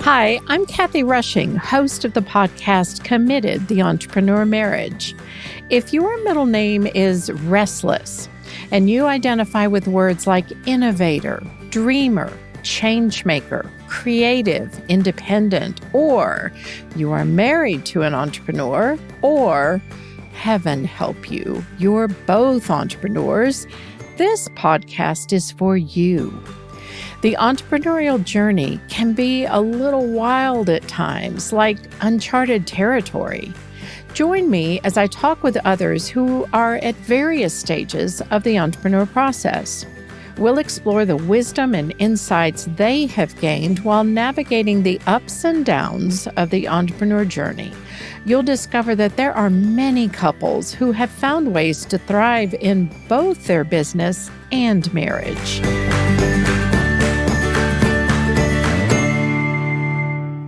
Hi, I'm Kathy Rushing, host of the podcast Committed, the Entrepreneur Marriage. If your middle name is Restless and you identify with words like innovator, dreamer, changemaker, creative, independent, or you are married to an entrepreneur, or heaven help you, you're both entrepreneurs, this podcast is for you. The entrepreneurial journey can be a little wild at times, like uncharted territory. Join me as I talk with others who are at various stages of the entrepreneur process. We'll explore the wisdom and insights they have gained while navigating the ups and downs of the entrepreneur journey. You'll discover that there are many couples who have found ways to thrive in both their business and marriage.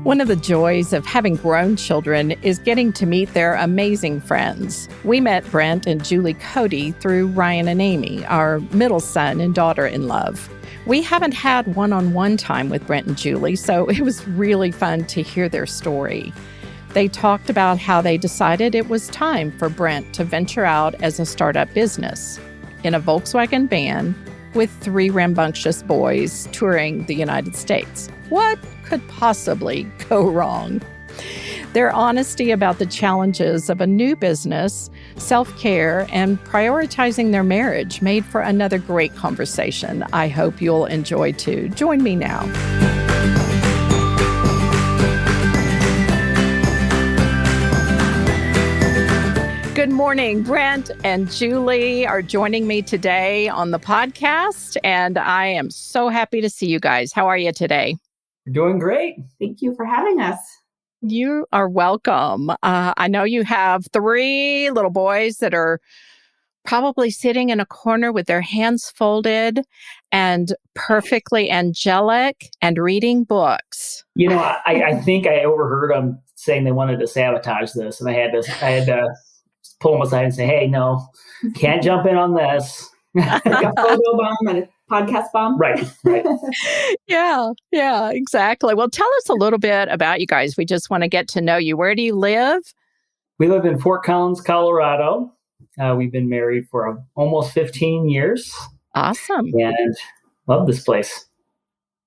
One of the joys of having grown children is getting to meet their amazing friends. We met Brent and Julie Cody through Ryan and Amy, our middle son and daughter-in-love. We haven't had one-on-one time with Brent and Julie, so it was really fun to hear their story. They talked about how they decided it was time for Brent to venture out as a startup business in a Volkswagen van with 3 rambunctious boys touring the United States. What could possibly go wrong? Their honesty about the challenges of a new business, self-care, and prioritizing their marriage made for another great conversation I hope you'll enjoy too. Join me now. Good morning. Brent and Julie are joining me today on the podcast, and I am so happy to see you guys. How are you today? Doing great. Thank you for having us. You are welcome. I know you have 3 little boys that are probably sitting in a corner with their hands folded and perfectly angelic and reading books. You know, I think I overheard them saying they wanted to sabotage this, and I had to pull them aside and say, "Hey, no, can't jump in on this." Like a photo bomb and a podcast bomb. Right. Yeah, exactly. Well, tell us a little bit about you guys. We just want to get to know you. Where do you live? We live in Fort Collins, Colorado. We've been married for almost 15 years. Awesome. And love this place.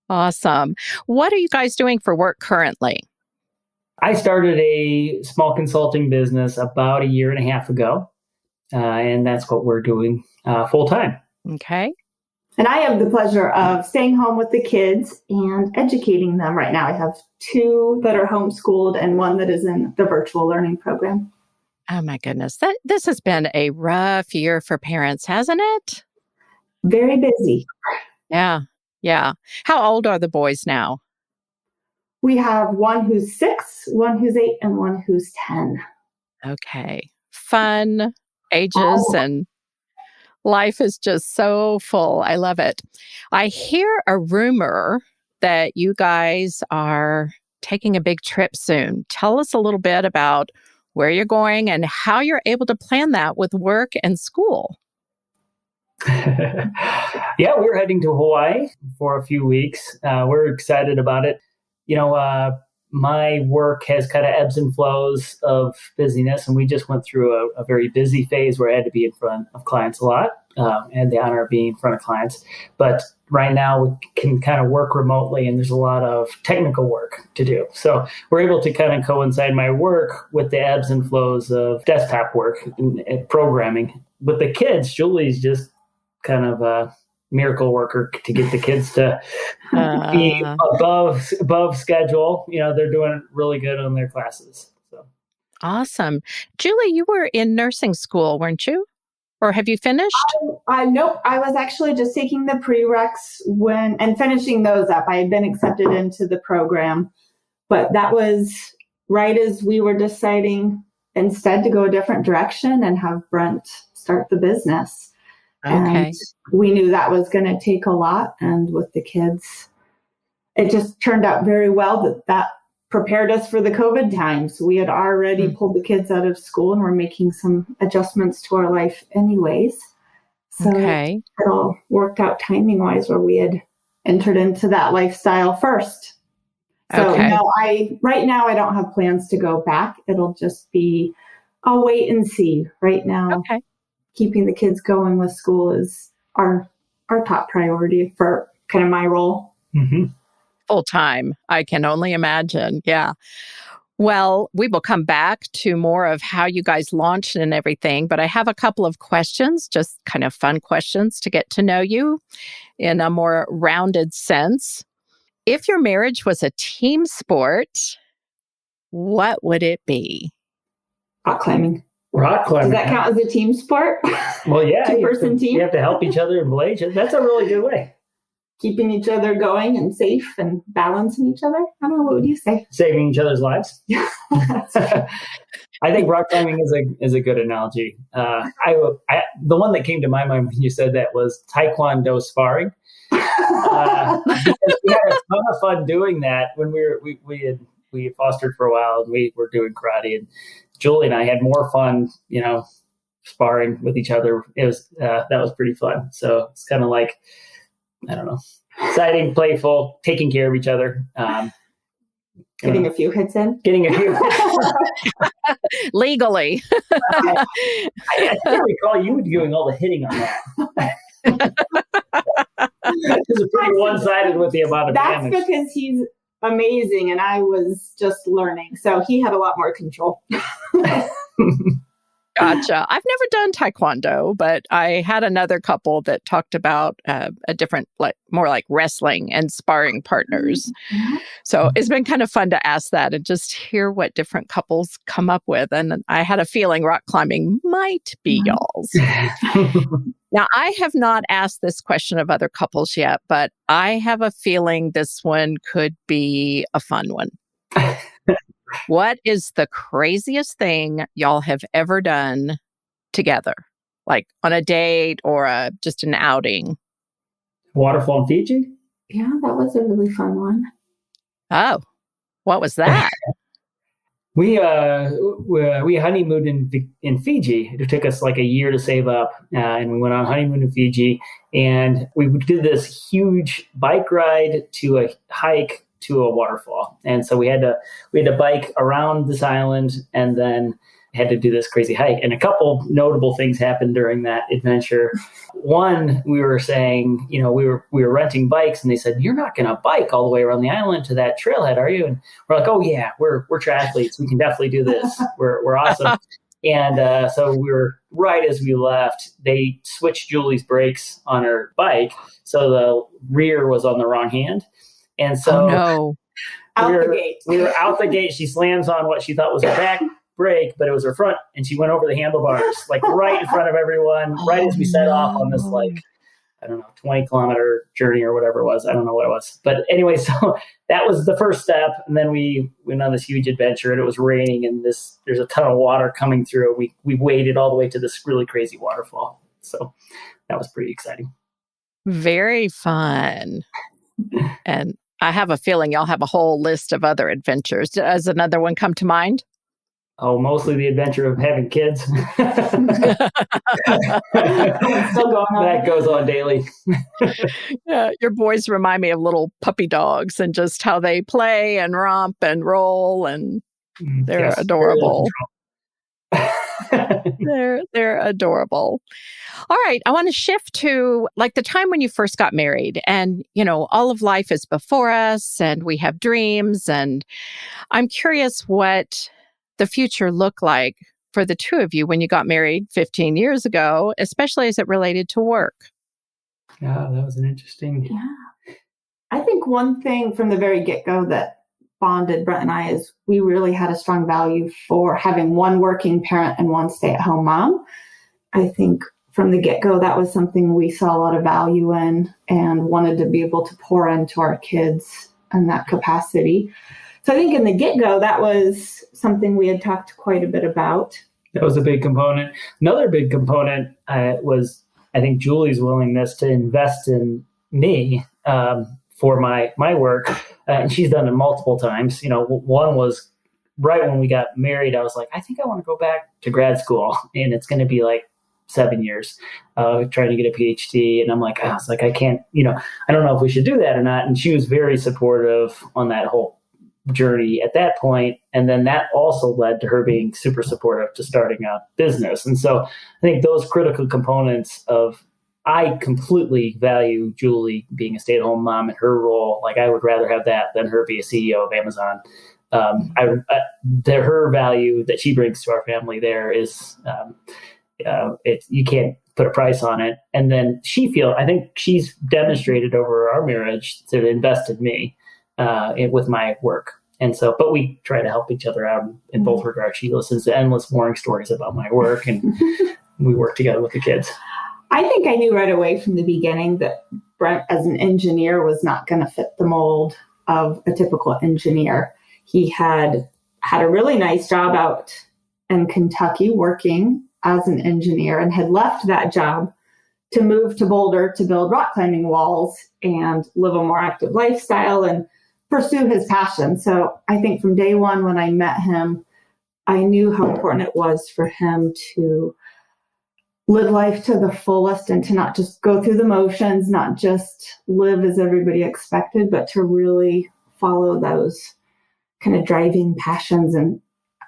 Awesome. What are you guys doing for work currently? I started a small consulting business about a year and a half ago. And that's what we're doing full time. Okay. And I have the pleasure of staying home with the kids and educating them right now. I have 2 that are homeschooled and 1 that is in the virtual learning program. Oh my goodness. This has been a rough year for parents, hasn't it? Very busy. Yeah. How old are the boys now? We have 1 who's 6, 1 who's 8, and 1 who's 10. Okay. Fun ages and life is just so full. I love it. I hear a rumor that you guys are taking a big trip soon. Tell us a little bit about where you're going and how you're able to plan that with work and school. Yeah, we're heading to Hawaii for a few weeks. We're excited about it. You know, my work has kind of ebbs and flows of busyness, and we just went through a very busy phase where I had to be in front of clients a lot, and the honor of being in front of clients. But right now we can kind of work remotely, and there's a lot of technical work to do. So we're able to kind of coincide my work with the ebbs and flows of desktop work and programming. With the kids, Julie's just kind of a miracle worker to get the kids to be above schedule. You know, they're doing really good on their classes. So awesome. Julie, you were in nursing school, weren't you? Or have you finished? Nope. I was actually just taking the prereqs and finishing those up. I had been accepted into the program, but that was right as we were deciding instead to go a different direction and have Brent start the business. Okay. And we knew that was going to take a lot. And with the kids, it just turned out very well that prepared us for the COVID times. We had already pulled the kids out of school and were making some adjustments to our life anyways. So it all worked out timing wise where we had entered into that lifestyle first. So Okay. no, right now I don't have plans to go back. It'll just be, I'll wait and see. Right now, Okay. keeping the kids going with school is our top priority for kind of my role. Mm-hmm. Full time. I can only imagine. Yeah. Well, we will come back to more of how you guys launched and everything, but I have a couple of questions, just kind of fun questions to get to know you in a more rounded sense. If your marriage was a team sport, what would it be? Rock climbing. Rock climbing. Does that count as a team sport? Well, yeah. Two-person team? You have to help each other and belay each other. That's a really good way. Keeping each other going and safe and balancing each other. I don't know. What would you say? Saving each other's lives. I think rock climbing is a good analogy. The one that came to my mind when you said that was Taekwondo sparring. Because we had a ton of fun doing that when we had fostered for a while and we were doing karate, and Julie and I had more fun, sparring with each other. It was that was pretty fun. So it's kind of like, I don't know, exciting, playful, taking care of each other. Getting a few hits in. Legally. I can't recall you doing all the hitting on that. It was pretty one-sided with the amount of damage. That's because he's amazing and I was just learning. So he had a lot more control. Gotcha. I've never done Taekwondo, but I had another couple that talked about a different, more like wrestling and sparring partners. Mm-hmm. So it's been kind of fun to ask that and just hear what different couples come up with. And I had a feeling rock climbing might be y'all's. Now, I have not asked this question of other couples yet, but I have a feeling this one could be a fun one. What is the craziest thing y'all have ever done together? Like on a date or just an outing? Waterfall in Fiji? Yeah, that was a really fun one. Oh, what was that? We honeymooned in Fiji. It took us like a year to save up, and we went on honeymoon in Fiji. And we did this huge bike ride to a hike to a waterfall. And so we had to bike around this island and then had to do this crazy hike. And a couple notable things happened during that adventure. One, we were saying, we were renting bikes, and they said, "You're not going to bike all the way around the island to that trailhead, are you?" And we're like, "Oh yeah, we're triathletes. We can definitely do this. We're awesome." And so we were, right as we left, they switched Julie's brakes on her bike, so the rear was on the wrong hand. And so we were out the gate. She slams on what she thought was her back brake, but it was her front, and she went over the handlebars, like right in front of everyone, right as we set off on this, 20-kilometer journey or whatever it was. I don't know what it was. But anyway, so that was the first step. And then we went on this huge adventure, and it was raining, and there's a ton of water coming through. We waded all the way to this really crazy waterfall. So that was pretty exciting. Very fun. And I have a feeling y'all have a whole list of other adventures. Does another one come to mind? Oh, mostly the adventure of having kids. Still going on. That goes on daily. Yeah, your boys remind me of little puppy dogs and just how they play and romp and roll, and they're adorable. They're adorable. All right, I want to shift to the time when you first got married, and all of life is before us and we have dreams, and I'm curious what the future looked like for the two of you when you got married 15 years ago, especially as it related to work. Yeah, that was an interesting. Yeah. I think one thing from the very get-go that bonded Brent and I is we really had a strong value for having one working parent and one stay-at-home mom. I think from the get-go, that was something we saw a lot of value in and wanted to be able to pour into our kids in that capacity. So I think in the get-go, that was something we had talked quite a bit about. That was a big component. Another big component was, I think, Julie's willingness to invest in me for my work. And she's done it multiple times. One was right when we got married, I was like, I think I want to go back to grad school. And it's going to be like 7 years trying to get a PhD. And I'm like, I can't, I don't know if we should do that or not. And she was very supportive on that whole journey at that point. And then that also led to her being super supportive to starting a business. And so I think those critical components of, I completely value Julie being a stay-at-home mom and her role. Like, I would rather have that than her be a CEO of Amazon. Her value that she brings to our family there is, you can't put a price on it. And then I think she's demonstrated over our marriage to invest in me with my work. And so, but we try to help each other out in both regards. She listens to endless boring stories about my work, and we work together with the kids. I think I knew right away from the beginning that Brent as an engineer was not going to fit the mold of a typical engineer. He had a really nice job out in Kentucky working as an engineer and had left that job to move to Boulder to build rock climbing walls and live a more active lifestyle and pursue his passion. So I think from day one when I met him, I knew how important it was for him to live life to the fullest and to not just go through the motions, not just live as everybody expected, but to really follow those kind of driving passions. And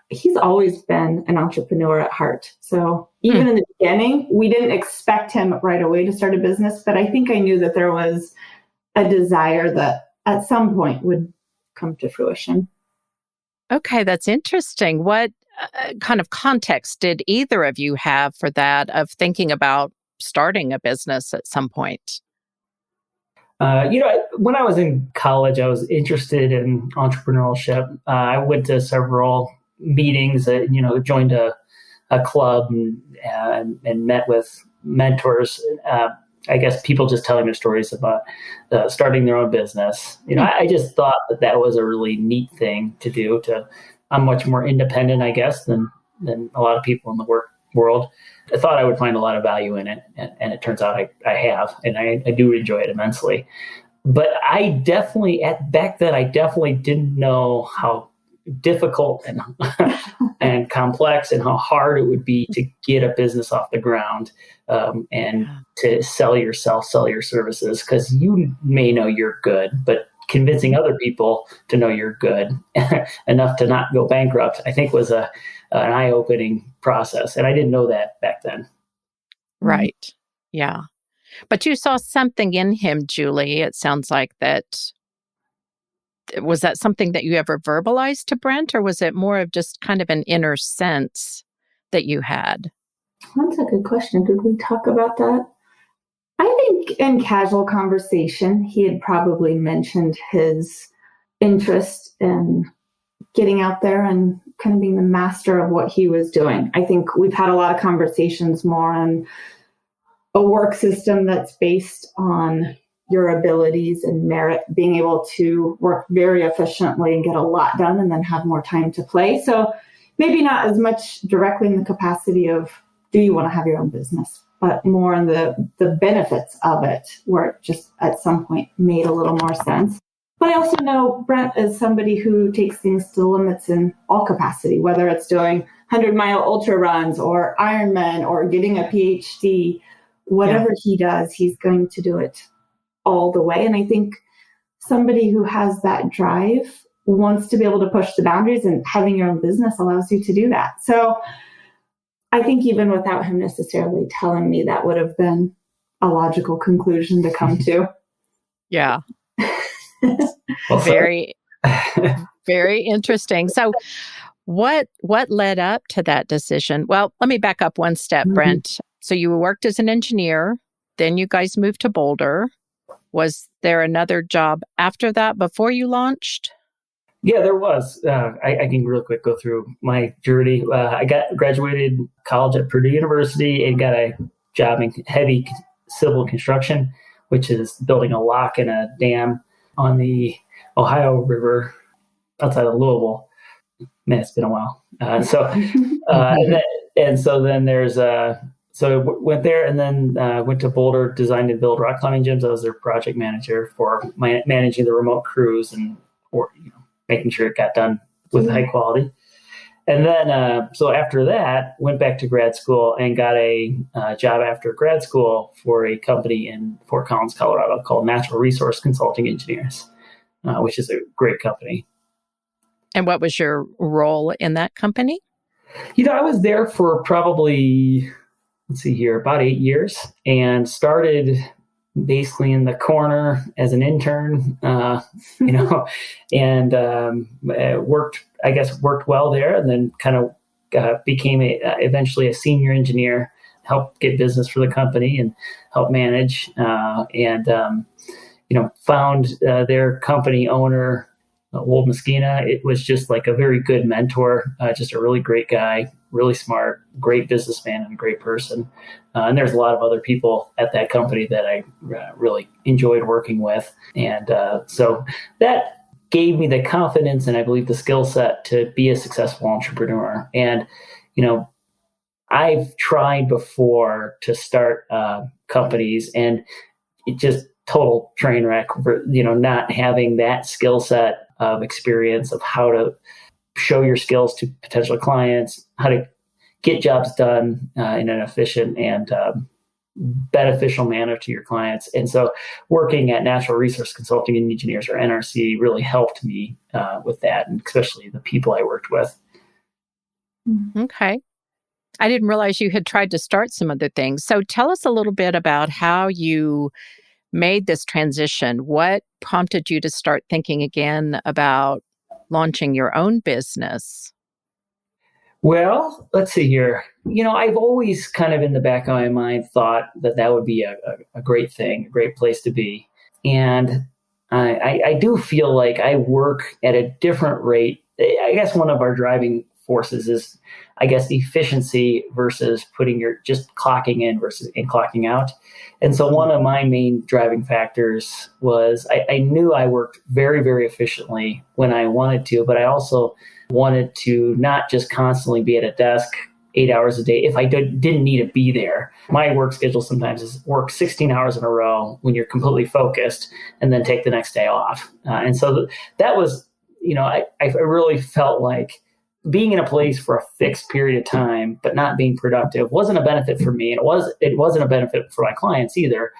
he's always been an entrepreneur at heart. So even in the beginning, we didn't expect him right away to start a business, but I think I knew that there was a desire that at some point would come to fruition. Okay, that's interesting. What kind of context did either of you have for that, of thinking about starting a business at some point? When I was in college, I was interested in entrepreneurship. I went to several meetings, joined a club and met with mentors. I guess people just telling their stories about starting their own business. I just thought that was a really neat thing to do. I'm much more independent, I guess, than a lot of people in the work world. I thought I would find a lot of value in it, and it turns out I have, and I do enjoy it immensely. But back then, I definitely didn't know how difficult and complex and how hard it would be to get a business off the ground, and to sell your services, because you may know you're good, but convincing other people to know you're good enough to not go bankrupt, I think was an eye-opening process. And I didn't know that back then. Right. Yeah. But you saw something in him, Julie. It sounds like that. Was that something that you ever verbalized to Brent, or was it more of just kind of an inner sense that you had? That's a good question. Did we talk about that? I think in casual conversation, he had probably mentioned his interest in getting out there and kind of being the master of what he was doing. I think we've had a lot of conversations more on a work system that's based on your abilities and merit, being able to work very efficiently and get a lot done and then have more time to play. So maybe not as much directly in the capacity of, do you want to have your own business? But more in the benefits of it, where it just at some point made a little more sense. But I also know Brent is somebody who takes things to the limits in all capacity, whether it's doing 100-mile ultra runs or Ironman or getting a PhD, whatever he does, he's going to do it all the way. And I think somebody who has that drive wants to be able to push the boundaries, and having your own business allows you to do that. So I think even without him necessarily telling me, that would have been a logical conclusion to come to. Yeah. Very, very interesting. So what led up to that decision? Well, let me back up one step, Brent. So you worked as an engineer, then you guys moved to Boulder. Was there another job after that before you launched? Yeah, there was. I can real quick go through my journey. I graduated college at Purdue University and got a job in heavy civil construction, which is building a lock and a dam on the Ohio River outside of Louisville. Man, it's been a while. So I went there, and then went to Boulder, designed and built rock climbing gyms. I was their project manager for managing the remote crews and making sure it got done with high quality. And then, so after that, went back to grad school and got a job after grad school for a company in Fort Collins, Colorado called Natural Resource Consulting Engineers, which is a great company. And what was your role in that company? I was there for probably, about 8 years, and started basically in the corner as an intern, and worked well there, and then kind of became eventually a senior engineer, helped get business for the company and help manage, found their company owner, Wold Mosquina. It was just like a very good mentor, just a really great guy, really smart, great businessman, and a great person. And there's a lot of other people at that company that I really enjoyed working with. And so that gave me the confidence and I believe the skill set to be a successful entrepreneur. And, I've tried before to start companies, and it just total train wreck for, not having that skill set of experience of how to show your skills to potential clients, how to get jobs done in an efficient and beneficial manner to your clients. And so working at Natural Resource Consulting and Engineers, or NRC, really helped me with that, and especially the people I worked with. Okay. I didn't realize you had tried to start some other things. So tell us a little bit about how you made this transition. What prompted you to start thinking again about launching your own business? Well, let's see here. I've always kind of in the back of my mind thought that would be a great thing, a great place to be. And I do feel like I work at a different rate. I guess one of our driving forces is, efficiency versus just clocking in versus clocking out. And so one of my main driving factors was I knew I worked very, very efficiently when I wanted to, but I also wanted to not just constantly be at a desk 8 hours a day if I didn't need to be there. My work schedule sometimes is work 16 hours in a row when you're completely focused, and then take the next day off. And so that was, I really felt like being in a place for a fixed period of time, but not being productive, wasn't a benefit for me. And it wasn't a benefit for my clients either.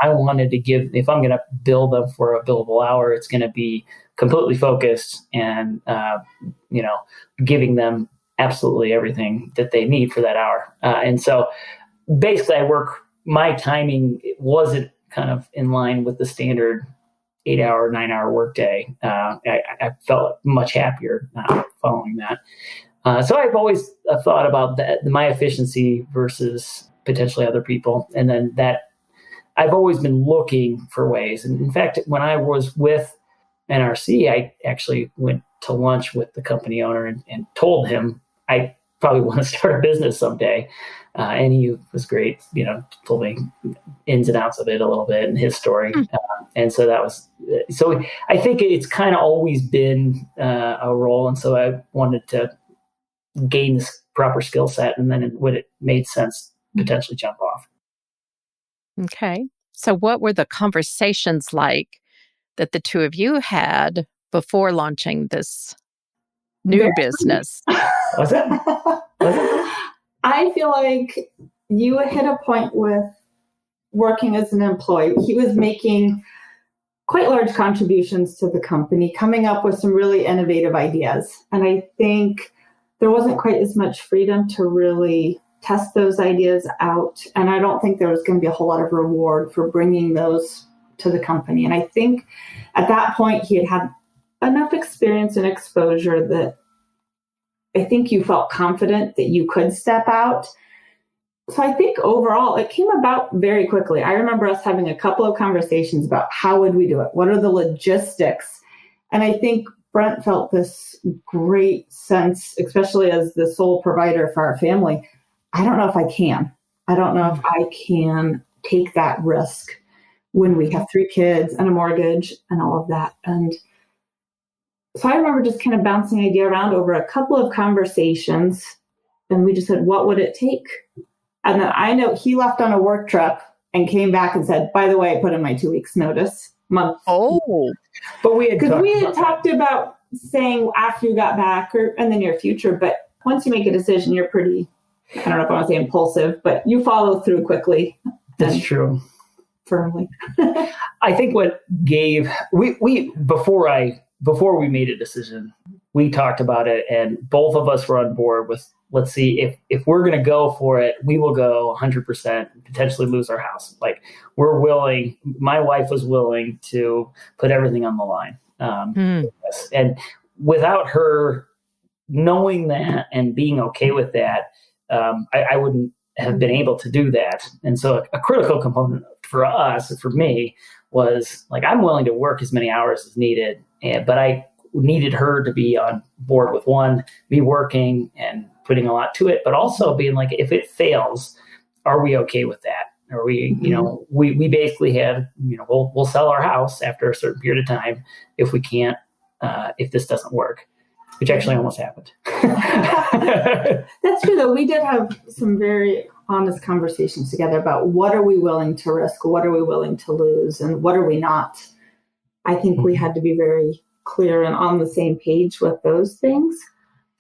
I wanted to give, if I'm going to bill them for a billable hour, it's going to be completely focused and, giving them absolutely everything that they need for that hour. And so basically my timing wasn't kind of in line with the standard 8-hour, 9-hour workday. I felt much happier following that. So I've always thought about my efficiency versus potentially other people. And then that I've always been looking for ways. And in fact, when I was with NRC, I actually went to lunch with the company owner and told him I probably want to start a business someday. And he was great, told me ins and outs of it a little bit and his story. And so so I think it's kind of always been a role. And so I wanted to gain this proper skill set, and then when it made sense, potentially jump off. Okay. So what were the conversations like that the two of you had before launching this new business? Was it? I feel like you hit a point with working as an employee. He was making quite large contributions to the company, coming up with some really innovative ideas. And I think there wasn't quite as much freedom to really test those ideas out. And I don't think there was going to be a whole lot of reward for bringing those to the company. And I think at that point, he had enough experience and exposure that I think you felt confident that you could step out. So I think overall, it came about very quickly. I remember us having a couple of conversations about how would we do it? What are the logistics? And I think Brent felt this great sense, especially as the sole provider for our family. I don't know if I can. I don't know if I can take that risk when we have 3 kids and a mortgage and all of that. And so I remember just kind of bouncing the idea around over a couple of conversations. And we just said, what would it take? And then I know he left on a work trip and came back and said, by the way, I put in my 2 weeks notice month. Oh, but we had talked about saying after you got back or in the near future. But once you make a decision, you're pretty, I don't know if I want to say impulsive, but you follow through quickly. That's true. Firmly. I think what gave, before we made a decision, we talked about it, and both of us were on board with, let's see, if we're going to go for it, we will go 100%, potentially lose our house. Like, we're willing, my wife was willing to put everything on the line. And without her knowing that and being okay with that, I wouldn't have been able to do that. And so a critical component for us, for me, was like, I'm willing to work as many hours as needed, but I needed her to be on board with me working and putting a lot to it, but also being like, if it fails, are we okay with that? Are we, we basically had, we'll sell our house after a certain period of time if we can't, if this doesn't work, which actually almost happened. That's true, though. We did have some very honest conversations together about what are we willing to risk, what are we willing to lose, and what are we not. I think we had to be very clear and on the same page with those things.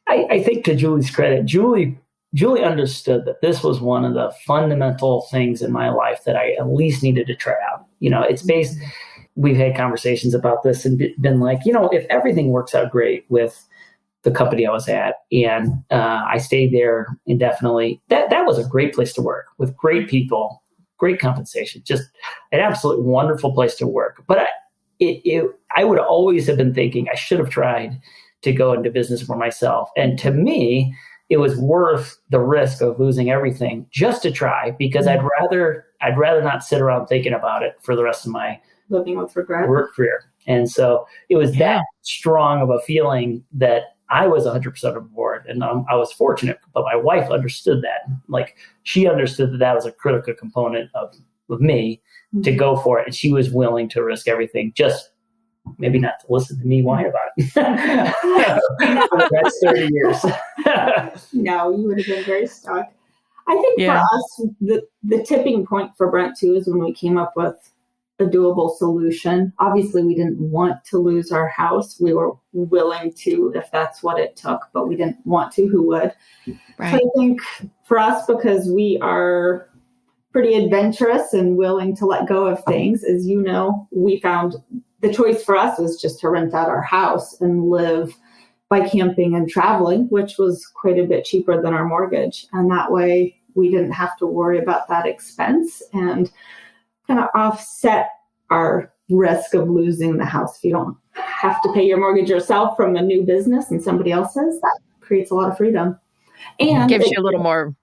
I think, to Julie's credit, Julie understood that this was one of the fundamental things in my life that I at least needed to try out. It's based, we've had conversations about this and been like, if everything works out great with the company I was at and I stayed there indefinitely, that was a great place to work with great people, great compensation, just an absolutely wonderful place to work. But I would always have been thinking I should have tried to go into business for myself. And to me, it was worth the risk of losing everything just to try, because I'd rather not sit around thinking about it for the rest of my living with regret work career. And so it was that strong of a feeling that I was 100% on board, and I was fortunate, but my wife understood that. Like, she understood that was a critical component of me to go for it. And she was willing to risk everything, just maybe not to listen to me whine about it. That's 30 years. No, you would have been very stuck. I think for us, the tipping point for Brent too is when we came up with a doable solution. Obviously, we didn't want to lose our house. We were willing to, if that's what it took, but we didn't want to. Who would? Right. So I think for us, because we are pretty adventurous and willing to let go of things, as you know, we found the choice for us was just to rent out our house and live by camping and traveling, which was quite a bit cheaper than our mortgage. And that way we didn't have to worry about that expense and kind of offset our risk of losing the house. If you don't have to pay your mortgage yourself from a new business and somebody else's, that creates a lot of freedom. And gives you a little more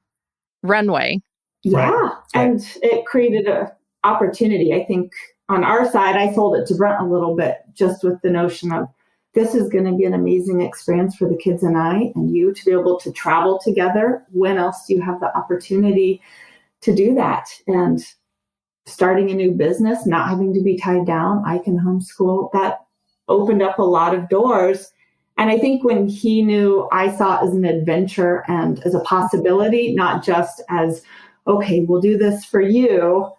runway. Yeah. Right. And it created an opportunity. I think on our side, I sold it to Brent a little bit just with the notion of this is going to be an amazing experience for the kids and I and you to be able to travel together. When else do you have the opportunity to do that? And starting a new business, not having to be tied down, I can homeschool. That opened up a lot of doors. And I think when he knew, I saw it as an adventure and as a possibility, not just as, okay, we'll do this for you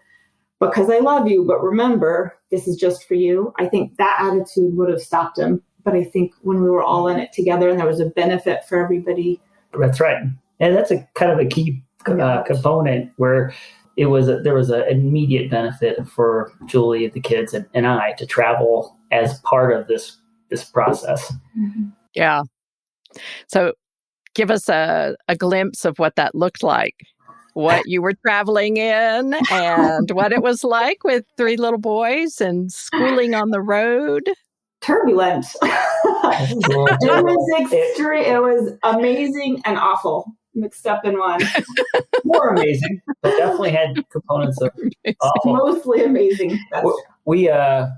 because I love you, but remember, this is just for you. I think that attitude would have stopped him. But I think when we were all in it together and there was a benefit for everybody. That's right. And that's a kind of a key component where there was an immediate benefit for Julie and the kids and I to travel as part of this process. Mm-hmm. Yeah. So give us a glimpse of what that looked like, what you were traveling in and what it was like with 3 little boys and schooling on the road. Turbulent. It was extreme. It was amazing and awful mixed up in one. More amazing, but definitely had components of awful. Mostly amazing. We owned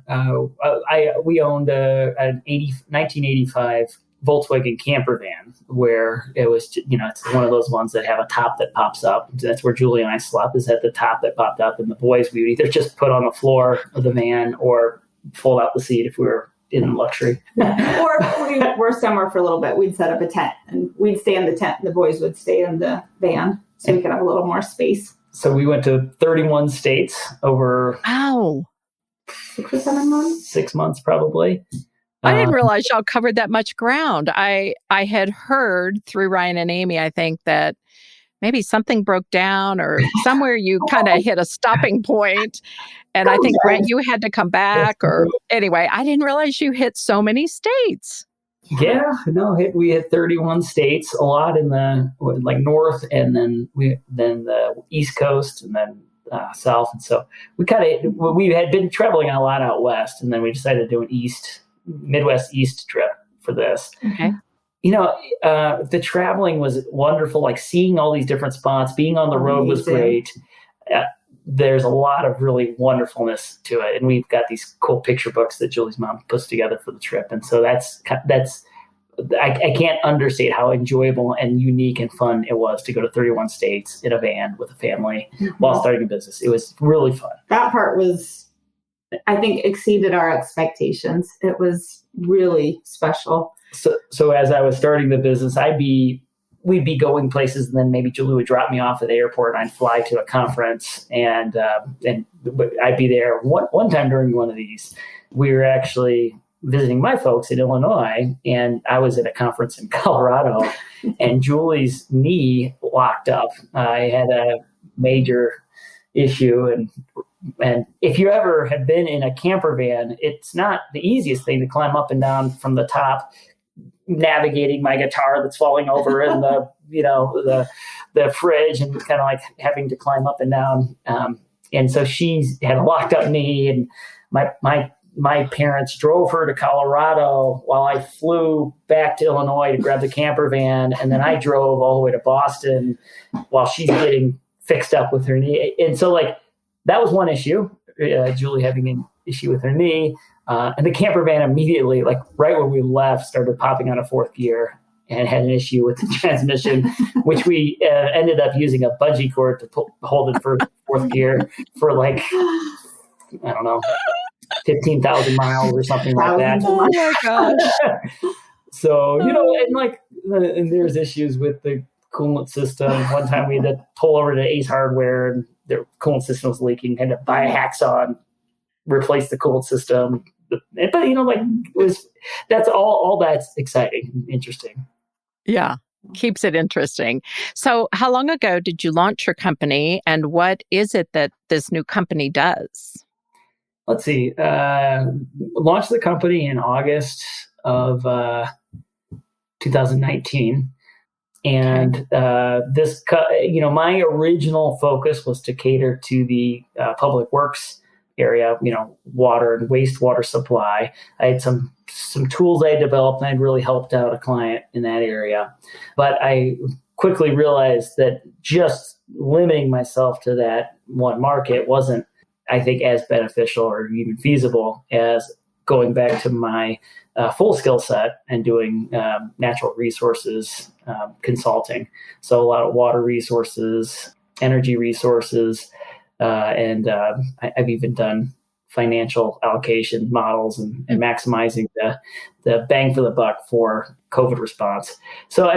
an 1985 Volkswagen camper van where it was, it's one of those ones that have a top that pops up. That's where Julie and I slept, is at the top that popped up, and the boys we would either just put on the floor of the van or fold out the seat if we were in luxury. Or if we were somewhere for a little bit, we'd set up a tent and we'd stay in the tent and the boys would stay in the van so we could have a little more space. So we went to 31 states over 6 or 7 months? 6 months probably. I didn't realize y'all covered that much ground. I had heard through Ryan and Amy, I think, that maybe something broke down or somewhere you kind of hit a stopping point. And I think, Brent, you had to come back or anyway, I didn't realize you hit so many states. Yeah, no, we had 31 states, a lot in the like north, and then the East Coast, and then south. And so we had been traveling a lot out west, and then we decided to do an Midwest East trip for this. Okay. The traveling was wonderful, like seeing all these different spots, being on the road was great. There's a lot of really wonderfulness to it. And we've got these cool picture books that Julie's mom puts together for the trip. And so I can't understate how enjoyable and unique and fun it was to go to 31 states in a van with a family while starting a business. It was really fun. That part was, I think, exceeded our expectations. It was really special. So as I was starting the business, we'd be going places, and then maybe Julie would drop me off at the airport, and I'd fly to a conference, and I'd be there. One time during one of these, we were actually visiting my folks in Illinois, and I was at a conference in Colorado, and Julie's knee locked up. I had a major issue, and if you ever have been in a camper van, it's not the easiest thing to climb up and down from the top, navigating my guitar that's falling over in the fridge, and kind of like having to climb up and down. And so she had a locked up knee, and my parents drove her to Colorado while I flew back to Illinois to grab the camper van. And then I drove all the way to Boston while she's getting fixed up with her knee. And so that was one issue, Julie having an issue with her knee. And the camper van immediately, right when we left, started popping out of fourth gear and had an issue with the transmission, which we ended up using a bungee cord to hold it for fourth gear for I don't know, 15,000 miles or something like that. Oh my gosh. So, and there's issues with the coolant system. One time we had to pull over to Ace Hardware, and their coolant system was leaking. Had to buy a hacksaw and replace the coolant system. But that's all that's exciting and interesting. Yeah. Keeps it interesting. So how long ago did you launch your company, and what is it that this new company does? Let's see. Launched the company in August of 2019. And my original focus was to cater to the public works area, water and wastewater supply. I had some tools I developed, and I'd really helped out a client in that area. But I quickly realized that just limiting myself to that one market wasn't, I think, as beneficial or even feasible as going back to my full skill set and doing natural resources consulting. So a lot of water resources, energy resources, and I've even done financial allocation models and maximizing the bang for the buck for COVID response. So,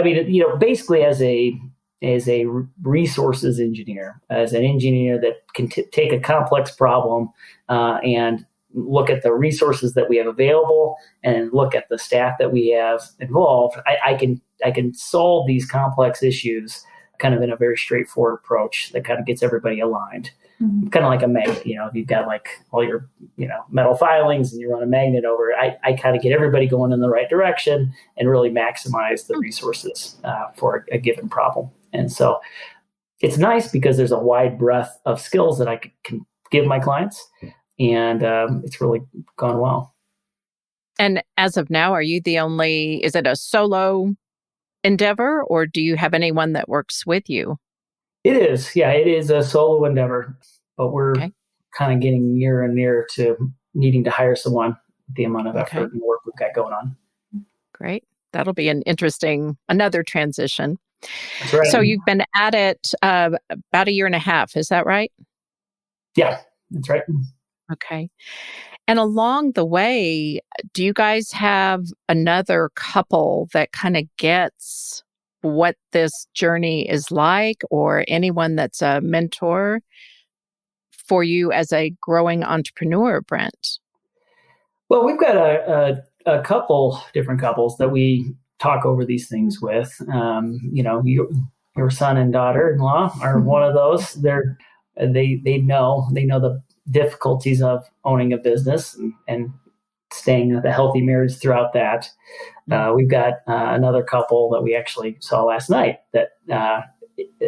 basically as a resources engineer, as an engineer that can take a complex problem and look at the resources that we have available and look at the staff that we have involved, I can solve these complex issues kind of in a very straightforward approach that kind of gets everybody aligned. Mm-hmm. Kind of like a magnet, if you've got all your, metal filings and you run a magnet over it, I kind of get everybody going in the right direction and really maximize the resources for a given problem. And so it's nice because there's a wide breadth of skills that I can give my clients, and it's really gone well. And as of now, is it a solo endeavor, or do you have anyone that works with you? It is. Yeah, it is a solo endeavor, but we're kind of getting nearer and nearer to needing to hire someone with the amount of effort and work we've got going on. Great. That'll be another transition. That's right. So you've been at it about a year and a half. Is that right? Yeah, that's right. Okay. And along the way, do you guys have another couple that kind of gets what this journey is like, or anyone that's a mentor for you as a growing entrepreneur, Brent? Well, we've got a couple different couples that we talk over these things with. Your son and daughter-in-law are one of those. They know the difficulties of owning a business and staying with a healthy marriage throughout that. We've got another couple that we actually saw last night that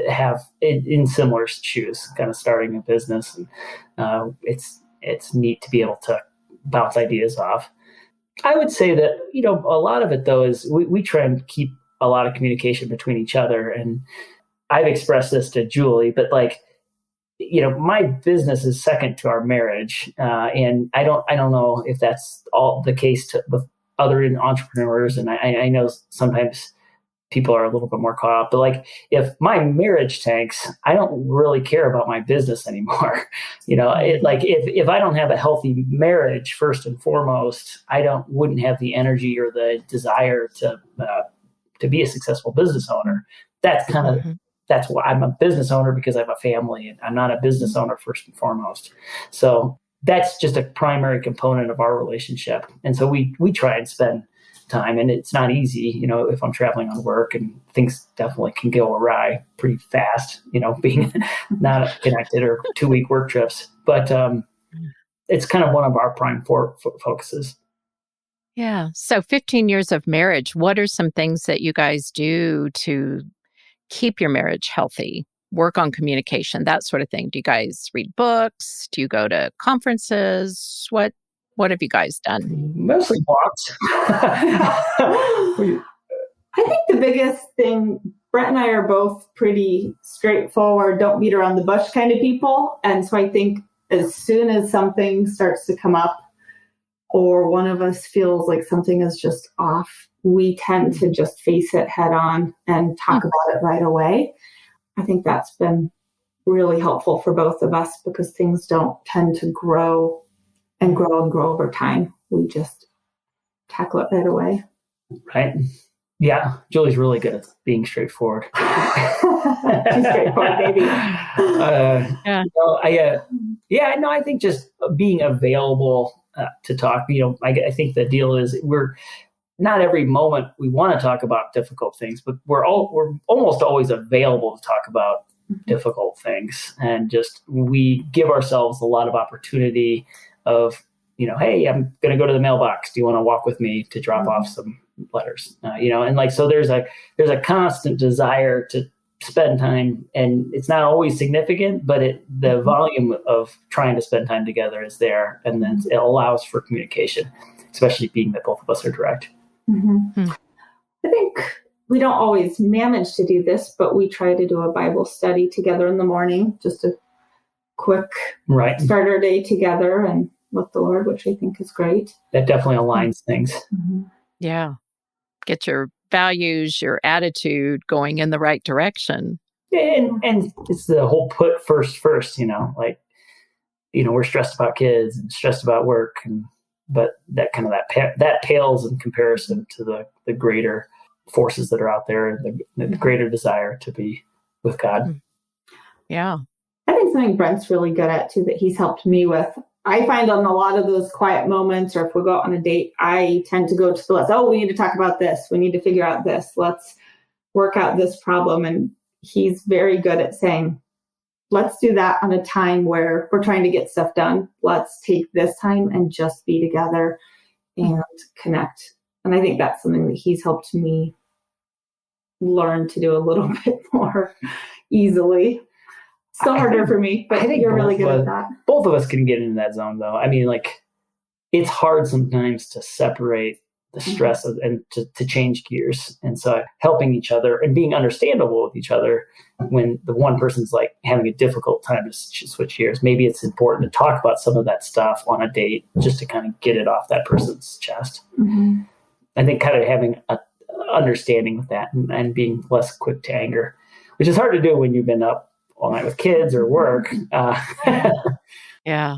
have in similar shoes, kind of starting a business. And it's neat to be able to bounce ideas off. I would say that, a lot of it, though, is we try and keep a lot of communication between each other. And I've expressed this to Julie, but my business is second to our marriage. And I don't know if that's all the case with other entrepreneurs. And I know sometimes people are a little bit more caught up, but if my marriage tanks, I don't really care about my business anymore. If I don't have a healthy marriage, first and foremost, wouldn't have the energy or the desire to be a successful business owner. That's kind of, that's why I'm a business owner, because I have a family, and I'm not a business owner first and foremost. So that's just a primary component of our relationship. And so we try and spend time, and it's not easy, if I'm traveling on work, and things definitely can go awry pretty fast, being not connected, or 2-week work trips. But it's kind of one of our prime focuses. Yeah. So 15 years of marriage, what are some things that you guys do to keep your marriage healthy? Work on communication, that sort of thing. Do you guys read books? Do you go to conferences? What have you guys done? Mostly walks. I think the biggest thing, Brent and I are both pretty straightforward, don't beat around the bush kind of people. And so I think as soon as something starts to come up, or one of us feels like something is just off, we tend to just face it head on and talk about it right away. I think that's been really helpful for both of us, because things don't tend to grow and grow and grow over time. We just tackle it right away. Right. Yeah. Julie's really good at being straightforward. She's straightforward, baby. I think just being available to talk, I think the deal is we're not every moment we want to talk about difficult things, but we're almost always available to talk about difficult things. And just, we give ourselves a lot of opportunity of, hey, I'm going to go to the mailbox. Do you want to walk with me to drop off some letters? So there's a constant desire to spend time, and it's not always significant, but the volume of trying to spend time together is there. And then it allows for communication, especially being that both of us are direct. Mm-hmm. I think we don't always manage to do this, but we try to do a Bible study together in the morning, just a quick start our day together and with the Lord, which I think is great. That definitely aligns things. Mm-hmm. Yeah. Get your values, your attitude going in the right direction. And it's the whole put first, we're stressed about kids and stressed about work, but that kind of that pales in comparison to the greater forces that are out there, the greater desire to be with God. Yeah. I think something Brent's really good at too, that he's helped me with. I find on a lot of those quiet moments, or if we go out on a date, I tend to go to the list. Oh, we need to talk about this. We need to figure out this. Let's work out this problem. And he's very good at saying, let's do that on a time where we're trying to get stuff done. Let's take this time and just be together and connect. And I think that's something that he's helped me learn to do a little bit more easily. Still harder for me, but I think you're really good at that. Both of us can get into that zone, though. I mean, it's hard sometimes to separate the stress and to change gears. And so helping each other and being understandable with each other when the one person's having a difficult time to switch gears. Maybe it's important to talk about some of that stuff on a date just to kind of get it off that person's chest. Mm-hmm. I think kind of having an understanding with that and being less quick to anger, which is hard to do when you've been up all night with kids or work. Yeah.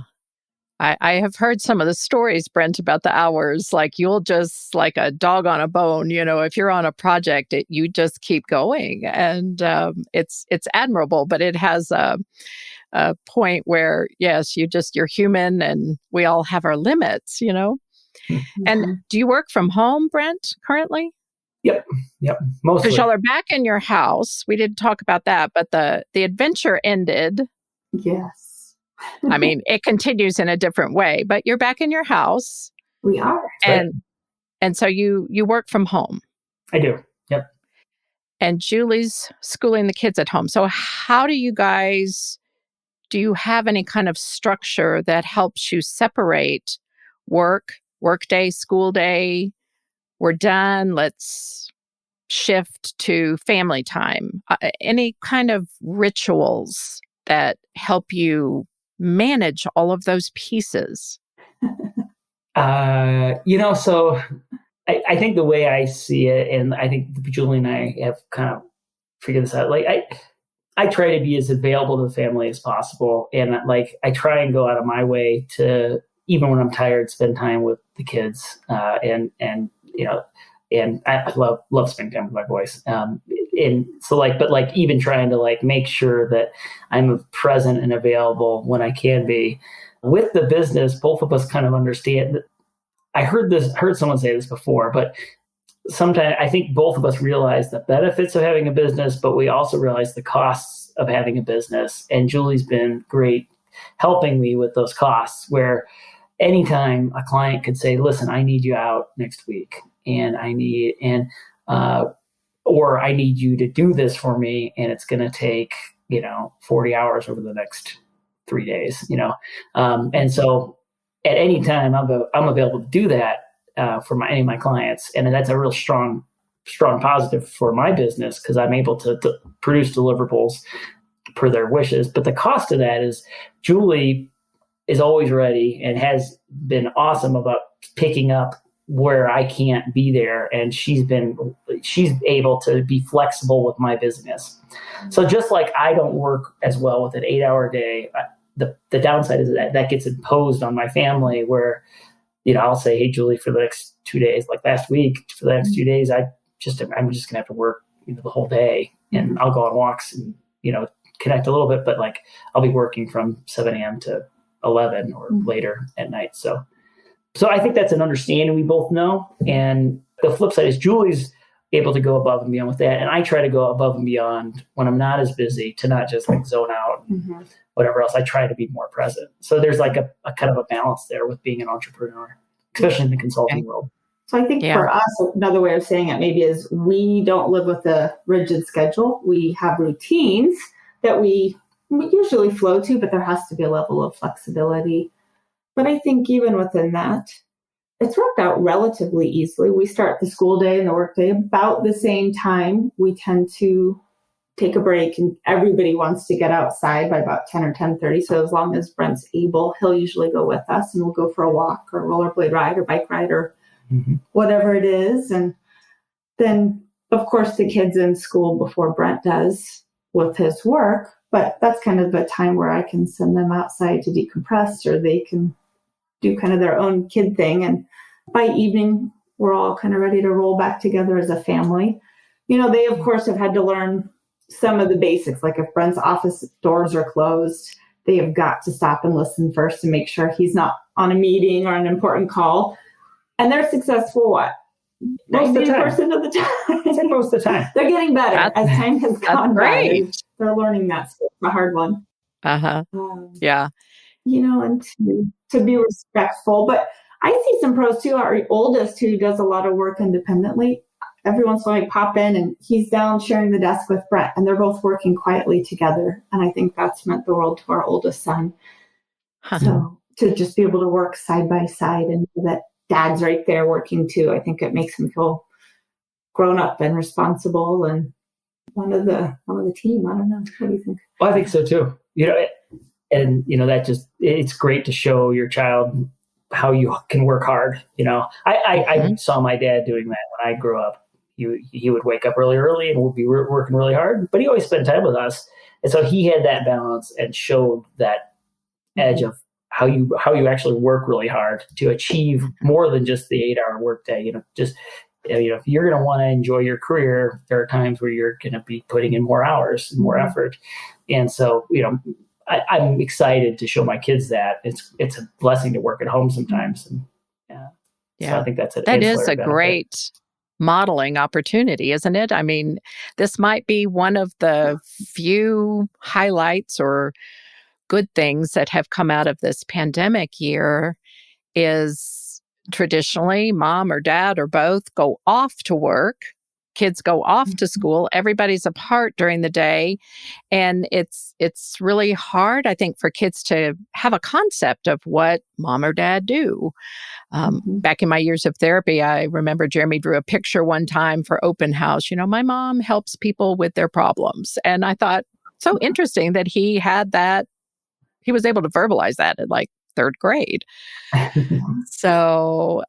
I have heard some of the stories, Brent, about the hours. You'll just, like a dog on a bone, if you're on a project, you just keep going. And it's admirable, but it has a point where, yes, you're human, and we all have our limits, Mm-hmm. And do you work from home, Brent, currently? Yep. Mostly. Because y'all are back in your house. We didn't talk about that, but the adventure ended. Yes. I mean, it continues in a different way, but you're back in your house. We are. And And so you work from home. I do. Yep. And Julie's schooling the kids at home. So how do you have any kind of structure that helps you separate work day, school day, we're done, let's shift to family time? Any kind of rituals that help you manage all of those pieces? So I think the way I see it, and I think Julie and I have kind of figured this out, like I try to be as available to the family as possible. And like, I try and go out of my way to, even when I'm tired, spend time with the kids. And I love spending time with my boys. And so but even trying to like make sure that I'm present and available when I can be. With the business, both of us kind of understand that. I heard someone say this before, but sometimes I think both of us realize the benefits of having a business, but we also realize the costs of having a business. And Julie's been great helping me with those costs, where anytime a client could say, listen, I need you out next week, and or I need you to do this for me, and it's going to take, 40 hours over the next 3 days, and so at any time I'm available to do that for any of my clients. And that's a real strong positive for my business, because I'm able to produce deliverables per their wishes. But the cost of that is Julie is always ready and has been awesome about picking up where I can't be there. And she's able to be flexible with my business. So just like I don't work as well with an 8-hour day, the downside is that gets imposed on my family, where, I'll say, hey, Julie, for the next 2 days, like last week, for the next 2 days, I'm just going to have to work, the whole day, and I'll go on walks and, connect a little bit, but like I'll be working from 7 a.m. to 11 or later at night. So I think that's an understanding we both know. And the flip side is Julie's able to go above and beyond with that. And I try to go above and beyond when I'm not as busy, to not just like zone out and whatever else. I try to be more present. So there's like a kind of a balance there with being an entrepreneur, especially in the consulting world. So I think for us, another way of saying it maybe is we don't live with a rigid schedule. We have routines that we usually flow to, but there has to be a level of flexibility. But I think even within that, it's worked out relatively easily. We start the school day and the work day about the same time. We tend to take a break, and everybody wants to get outside by about 10 or 10:30. So as long as Brent's able, he'll usually go with us, and we'll go for a walk or a rollerblade ride or bike ride or whatever it is. And then, of course, the kids in school before Brent does with his work. But that's kind of a time where I can send them outside to decompress, or they can do kind of their own kid thing. And by evening, we're all kind of ready to roll back together as a family. They, of course, have had to learn some of the basics. Like if Brent's office doors are closed, they have got to stop and listen first and make sure he's not on a meeting or an important call. And they're successful, what? 90% of the time. Most of the time. They're getting better as time has gone by. They're learning that. It's a hard one. Yeah. And to be respectful. But I see some pros too. Our oldest, who does a lot of work independently, every once in a while I pop in and he's down sharing the desk with Brent, and they're both working quietly together. And I think that's meant the world to our oldest son. So to just be able to work side by side and that Dad's right there working too, I think it makes him feel grown up and responsible and one of the team. I don't know. What do you think? Well, I think so too. That just, it's great to show your child how you can work hard. I saw my dad doing that when I grew up. He would wake up really early and would be working really hard, but he always spent time with us. And so he had that balance and showed that edge of how you actually work really hard to achieve more than just the 8-hour workday. If you're going to want to enjoy your career, there are times where you're going to be putting in more hours and more effort. And so, I'm excited to show my kids that it's a blessing to work at home sometimes. And so I think that is a great modeling opportunity, isn't it? I mean, this might be one of the few highlights or good things that have come out of this pandemic year, is traditionally, mom or dad or both go off to work. Kids go off to school. Everybody's apart during the day. And it's really hard, I think, for kids to have a concept of what mom or dad do. Back in my years of therapy, I remember Jeremy drew a picture one time for open house. My mom helps people with their problems. And I thought, so interesting that he had that. He was able to verbalize that in like third grade. So,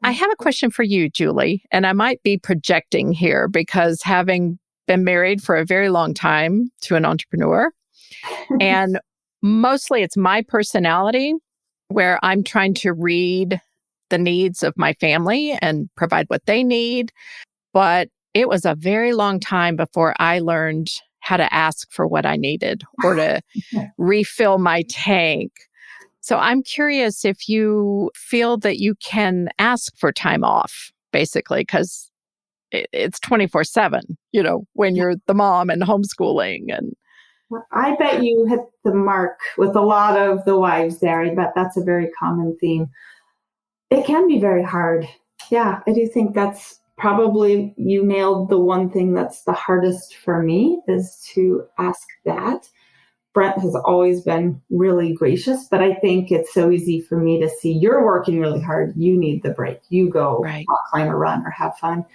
I have a question for you, Julie, and I might be projecting here because having been married for a very long time to an entrepreneur, and mostly it's my personality where I'm trying to read the needs of my family and provide what they need. But it was a very long time before I learned how to ask for what I needed or to refill my tank. So I'm curious if you feel that you can ask for time off, basically, because it's 24/7, when you're the mom and homeschooling. And I bet you hit the mark with a lot of the wives there. I bet that's a very common theme. It can be very hard. Yeah, I do think that's probably, you nailed the one thing that's the hardest for me is to ask that. Brent has always been really gracious, but I think it's so easy for me to see you're working really hard. You need the break. You go climb a run or have fun.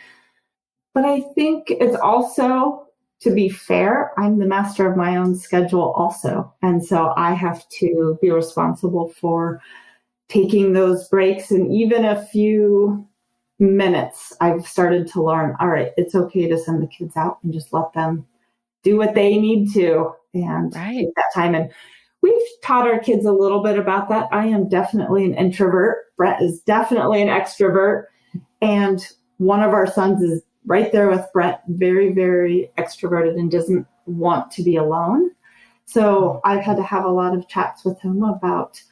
But I think it's also, to be fair, I'm the master of my own schedule also. And so I have to be responsible for taking those breaks. And even a few minutes, I've started to learn, all right, it's okay to send the kids out and just let them do what they need to and take that time. And we've taught our kids a little bit about that. I am definitely an introvert. Brett is definitely an extrovert. And one of our sons is right there with Brett, very, very extroverted and doesn't want to be alone. So I've had to have a lot of chats with him about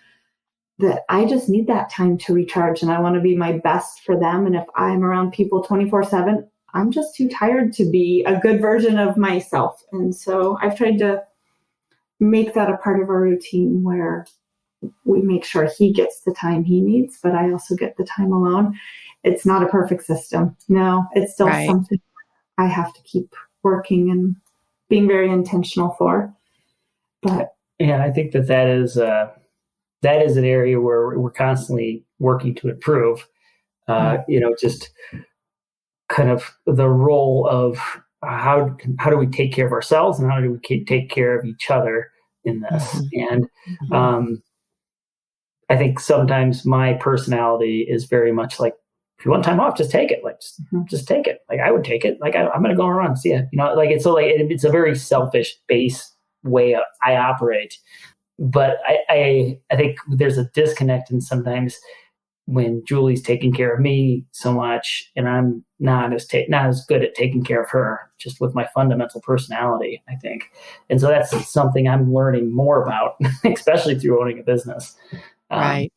that. I just need that time to recharge and I want to be my best for them. And if I'm around people 24/7, I'm just too tired to be a good version of myself. And so I've tried to make that a part of our routine where we make sure he gets the time he needs, but I also get the time alone. It's not a perfect system. No, it's still something I have to keep working and being very intentional for. But yeah, I think that is an area where we're constantly working to improve. Just kind of the role of how do we take care of ourselves and how do we take care of each other in this? And I think sometimes my personality is very much like, if you want time off, just take it. Like, just take it. Like, I would take it. Like, I'm going to go around, see it. It's a very selfish base way I operate. But I think there's a disconnect in sometimes when Julie's taking care of me so much and I'm not as good at taking care of her, just with my fundamental personality, I think. And so that's something I'm learning more about, especially through owning a business. Right.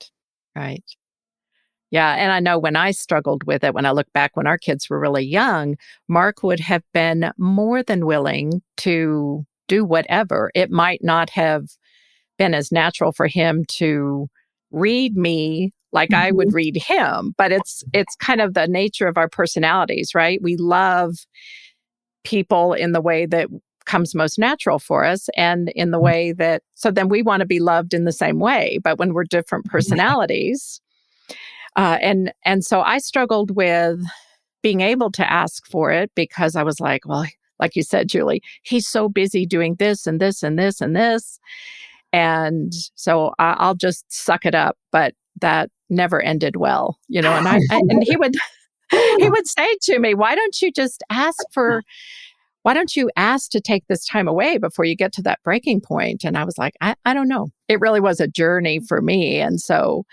Yeah. And I know when I struggled with it, when I look back when our kids were really young, Mark would have been more than willing to do whatever. It might not have been as natural for him to read me like I would read him, but it's kind of the nature of our personalities, right? We love people in the way that comes most natural for us and in the way that, so then we want to be loved in the same way, but when we're different personalities. And so I struggled with being able to ask for it because I was like, well, like you said, Julie, he's so busy doing this and this and this and this. And so I'll just suck it up. But that never ended well, and and he would say to me, why don't you ask to take this time away before you get to that breaking point? And I was like, I don't know. It really was a journey for me. And so,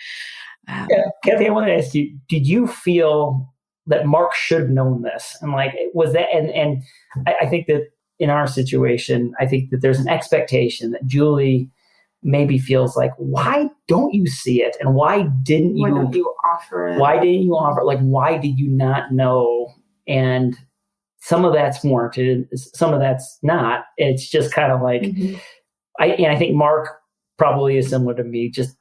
Kathy, I want to ask you, did you feel that Mark should have known this? And like, was that, and I think that in our situation, I think that there's an expectation that Julie maybe feels like, why don't you see it? And why don't you offer it? Why didn't you offer it? Like, why did you not know? And some of that's warranted, some of that's not. It's just kind of like, I think Mark probably is similar to me, just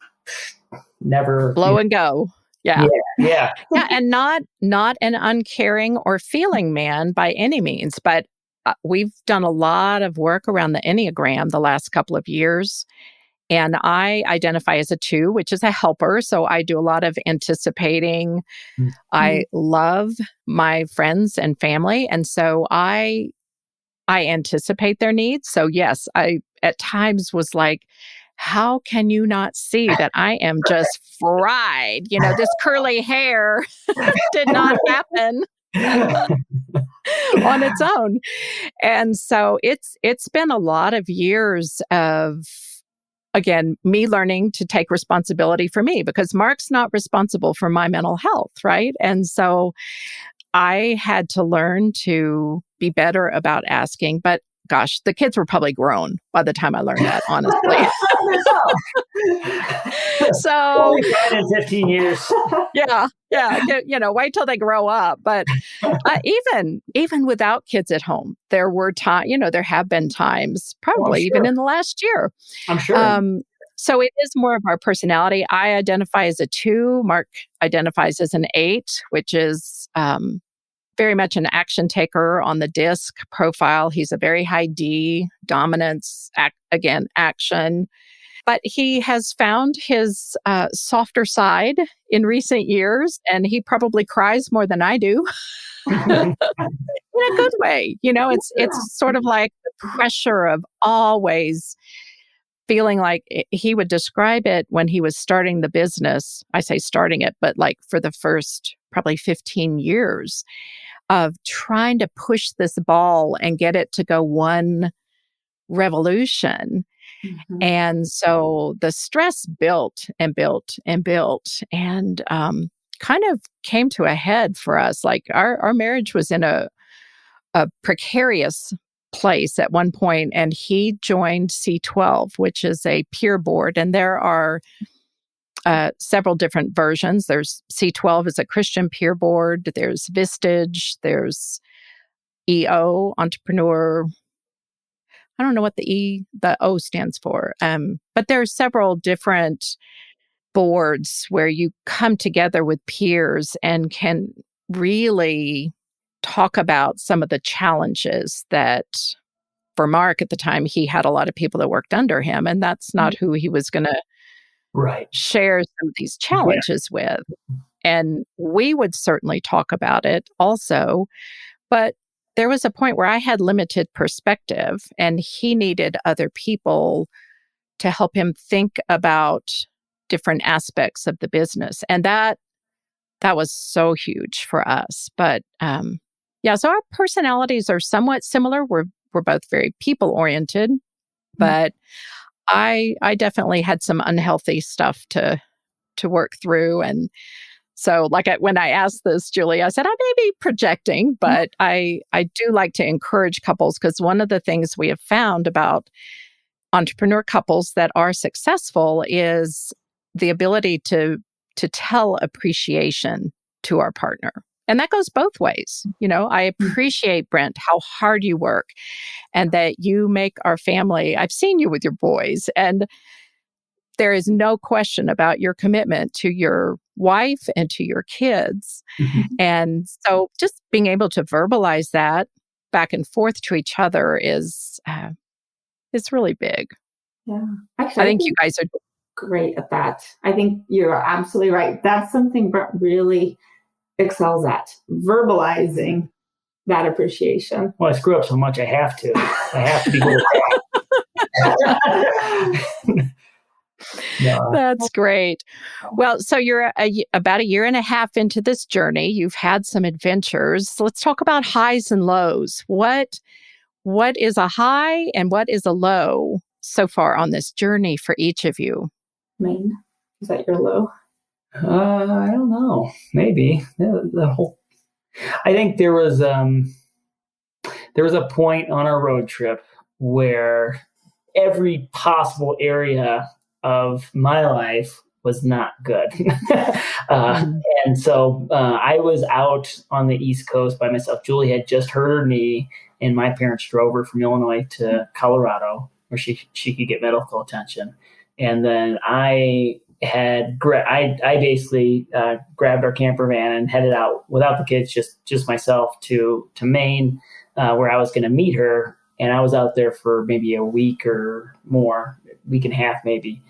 never blow and go. Yeah. Yeah. Yeah. And not an uncaring or feeling man by any means, but we've done a lot of work around the Enneagram the last couple of years. And I identify as a 2, which is a helper. So I do a lot of anticipating. Mm-hmm. I love my friends and family. And so I anticipate their needs. So yes, I at times was like, how can you not see that I am just fried? This curly hair did not happen on its own. And so it's been a lot of years of, again, me learning to take responsibility for me, because Mark's not responsible for my mental health, right? And so I had to learn to be better about asking. But gosh, the kids were probably grown by the time I learned that, honestly. So only 5 and 15 years. Yeah. Wait till they grow up. But even without kids at home, there were there have been times, probably even in the last year. I'm sure. So it is more of our personality. I identify as a 2. Mark identifies as an 8, which is very much an action taker on the DISC profile. He's a very high D, dominance, action. But he has found his softer side in recent years, and he probably cries more than I do. In a good way. It's sort of like the pressure of always feeling like he would describe it when he was starting the business. I say starting it, but like for the first probably 15 years of trying to push this ball and get it to go one revolution. Mm-hmm. And so the stress built and built and built, and kind of came to a head for us. Like our marriage was in a precarious place at one point, and he joined C12, which is a peer board, and there are several different versions. There's C12 is a Christian peer board. There's Vistage. There's EO, Entrepreneur. I don't know what the O stands for, but there are several different boards where you come together with peers and can really talk about some of the challenges that, for Mark at the time, he had a lot of people that worked under him, and that's not who he was going to share some of these challenges with. And we would certainly talk about it also, but there was a point where I had limited perspective, and he needed other people to help him think about different aspects of the business. And that was so huge for us. But so our personalities are somewhat similar. We're both very people-oriented, but I definitely had some unhealthy stuff to work through. And so when I asked this, Julie, I said, I may be projecting, but I do like to encourage couples, because one of the things we have found about entrepreneur couples that are successful is the ability to tell appreciation to our partner. And that goes both ways. I appreciate, Brent, how hard you work, and that you make our family. I've seen you with your boys, and there is no question about your commitment to your wife and to your kids. Mm-hmm. And so just being able to verbalize that back and forth to each other is really big. Yeah. Actually, I think you guys are great at that. I think you're absolutely right. That's something Brent really excels at, verbalizing that appreciation. Well, I screw up so much, I have to be good at that. No. That's great. Well, so you're about a year and a half into this journey. You've had some adventures. Let's talk about highs and lows. What is a high and what is a low so far on this journey for each of you? Maine, is that your low? I don't know. Maybe the whole. I think there was a point on our road trip where every possible area of my life was not good. And so I was out on the East Coast by myself. Julie had just hurt her knee, and my parents drove her from Illinois to Colorado where she could get medical attention. And then I I basically grabbed our camper van and headed out without the kids, just myself to Maine, where I was going to meet her. And I was out there for maybe a week or more, week and a half maybe.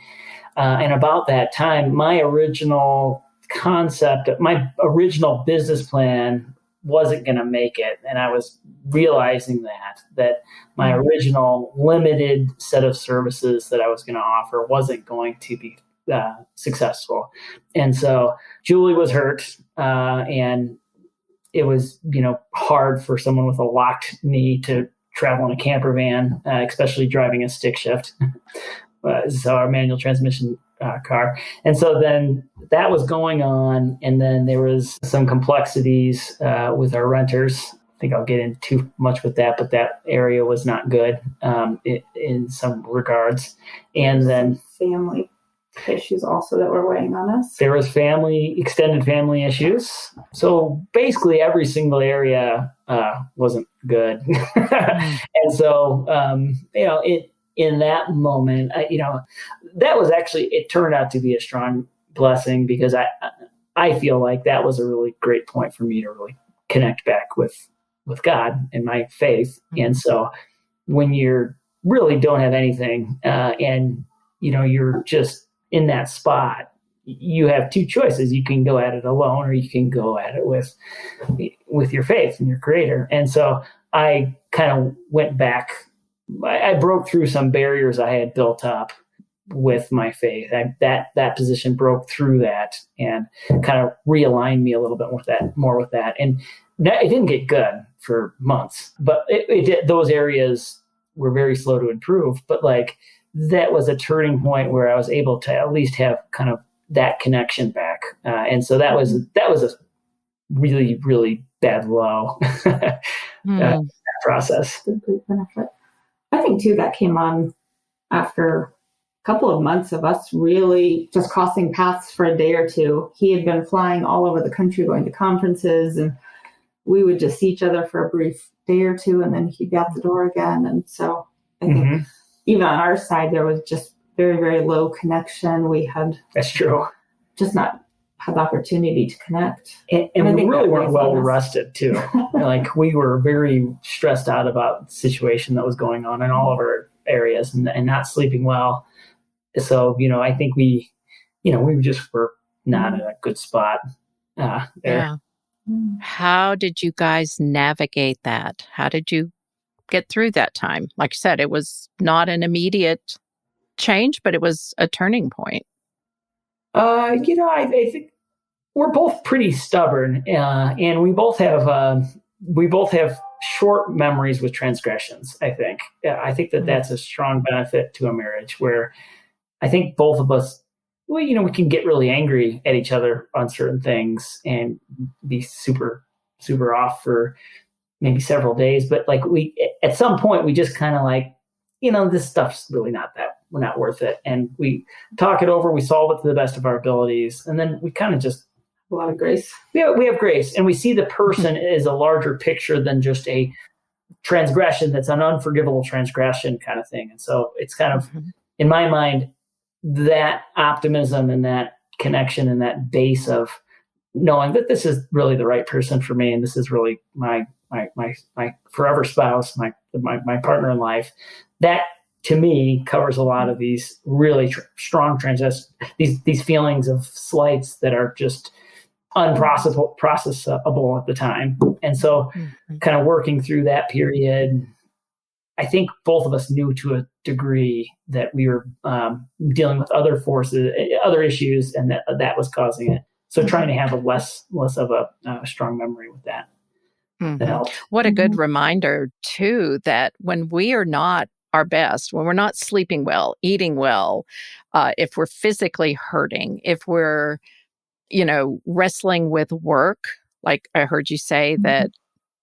And about that time, my original business plan wasn't going to make it. And I was realizing that my original limited set of services that I was going to offer wasn't going to be successful. And so Julie was hurt, and it was, hard for someone with a locked knee to travel in a camper van, especially driving a stick shift. So our manual transmission car. And so then that was going on. And then there was some complexities with our renters. I think I'll get into too much with that, but that area was not good in some regards. And then family issues also that were weighing on us. There was extended family issues. So basically every single area wasn't good. And so, in that moment, that was actually, it turned out to be a strong blessing, because I feel like that was a really great point for me to really connect back with God and my faith. And so when you really don't have anything, and you're just in that spot, you have two choices. You can go at it alone, or you can go at it with your faith and your Creator. And so I kind of went back. I broke through some barriers I had built up with my faith. That position broke through that and kind of realigned me a little bit more with that. And it didn't get good for months, but it did. Those areas were very slow to improve. But that was a turning point where I was able to at least have kind of that connection back. And so that was a really, really bad low process. The great benefit. I think too, that came on after a couple of months of us really just crossing paths for a day or two. He had been flying all over the country, going to conferences, and we would just see each other for a brief day or two, and then he'd be out the door again. And so I think even on our side, there was just very, very low connection. We had That's true. Just not had the opportunity to connect. And we really weren't well rested too. We were very stressed out about the situation that was going on in all of our areas, and not sleeping well. So, I think we just were not in a good spot there. Yeah. How did you guys navigate that? How did you get through that time? Like I said, it was not an immediate change, but it was a turning point. I think we're both pretty stubborn, and we both have short memories with transgressions. I think that's a strong benefit to a marriage, where I think both of us, we can get really angry at each other on certain things and be super, super off for maybe several days. But we, at some point, we just kind of this stuff's really not worth it. And we talk it over, we solve it to the best of our abilities. And then we kind of just, a lot of grace. Yeah, we have grace, and we see the person as a larger picture than just a transgression that's an unforgivable transgression kind of thing. And so it's kind of, in my mind, that optimism and that connection and that base of knowing that this is really the right person for me, and this is really my forever spouse, my partner in life. That to me covers a lot of these really strong these feelings of slights that are just unprocessable at the time. And so kind of working through that period, I think both of us knew to a degree that we were dealing with other forces, other issues, and that was causing it. So trying to have a less of a strong memory with that. That helped. What a good reminder too, that when we are not our best, when we're not sleeping well, eating well, if we're physically hurting, if we're wrestling with work, like I heard you say that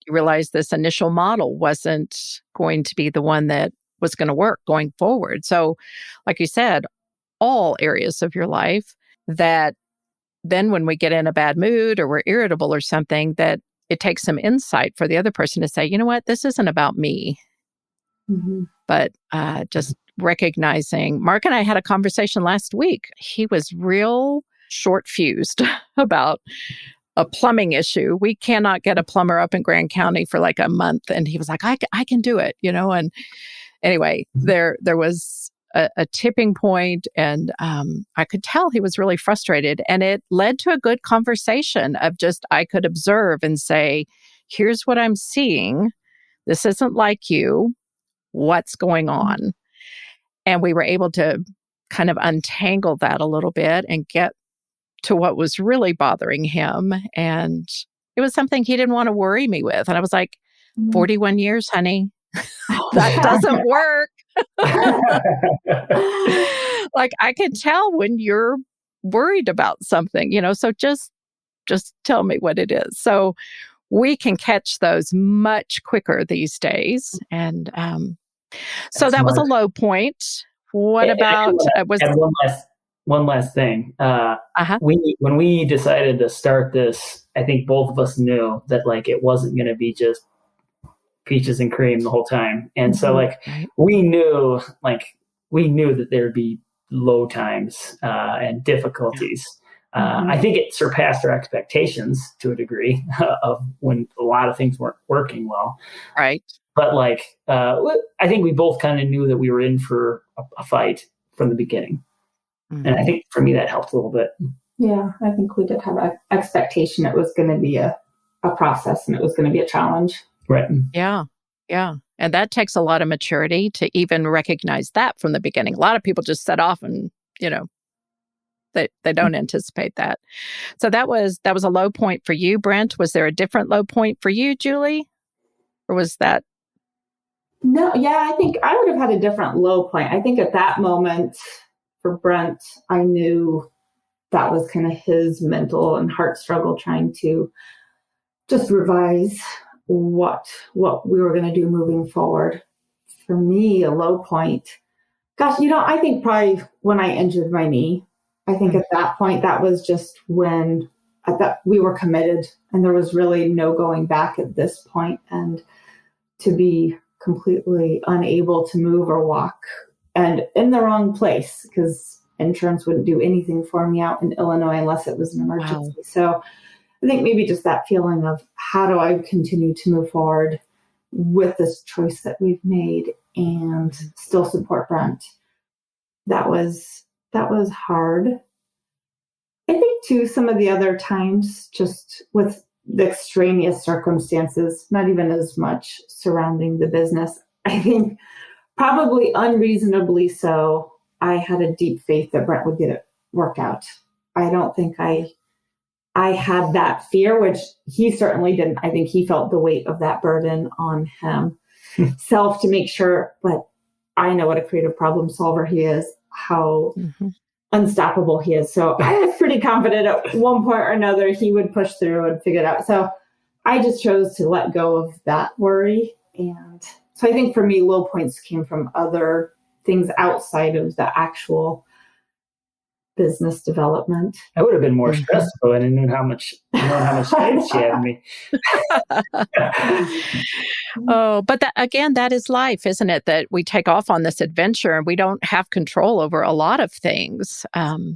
you realized this initial model wasn't going to be the one that was going to work going forward. So, like you said, all areas of your life, that then when we get in a bad mood or we're irritable or something, that it takes some insight for the other person to say, you know what, this isn't about me, but just recognizing, Mark and I had a conversation last week. He was real short fused about a plumbing issue. We cannot get a plumber up in Grand County for like a month. And he was like, I can do it, And anyway, there was a tipping point, and I could tell he was really frustrated. And it led to a good conversation of just, I could observe and say, here's what I'm seeing. This isn't like you. What's going on? And we were able to kind of untangle that a little bit and get to what was really bothering him. And it was something he didn't want to worry me with. And I was like, 41 years, honey, that doesn't work. Like, I can tell when you're worried about something, so just tell me what it is. So we can catch those much quicker these days. And so that was a low point. What about one last thing? When we decided to start this, I think both of us knew that like it wasn't going to be just peaches and cream the whole time, and so like we knew that there'd be low times and difficulties. I think it surpassed our expectations to a degree of when a lot of things weren't working well. Right. But like, I think we both kind of knew that we were in for a fight from the beginning. And I think for me, that helped a little bit. Yeah, I think we did have an expectation it was going to be a process and it was going to be a challenge. Right. Yeah. Yeah. And that takes a lot of maturity to even recognize that from the beginning. A lot of people just set off and, they don't anticipate that. So that was a low point for you, Brent. Was there a different low point for you, Julie? Or was that? No, yeah, I think I would have had a different low point. I think at that moment for Brent, I knew that was kind of his mental and heart struggle trying to just revise what we were going to do moving forward. For me, a low point, gosh, I think probably when I injured my knee, I think at that point, that was just when I thought we were committed and there was really no going back at this point. And to be completely unable to move or walk and in the wrong place because insurance wouldn't do anything for me out in Illinois unless it was an emergency. Wow. So I think maybe just that feeling of how do I continue to move forward with this choice that we've made and still support Brent. That was hard. I think too, some of the other times just with the extraneous circumstances, not even as much surrounding the business, I think probably unreasonably so, I had a deep faith that Brent would get it work out. I don't think I had that fear, which he certainly didn't. I think he felt the weight of that burden on himself to make sure, but I know what a creative problem solver he is, how unstoppable he is. So I was pretty confident at one point or another he would push through and figure it out. So I just chose to let go of that worry. And so I think for me, low points came from other things outside of the actual business development. I would have been more stressed if I didn't know how much faith she had in me. Oh, but that is life, isn't it? That we take off on this adventure and we don't have control over a lot of things.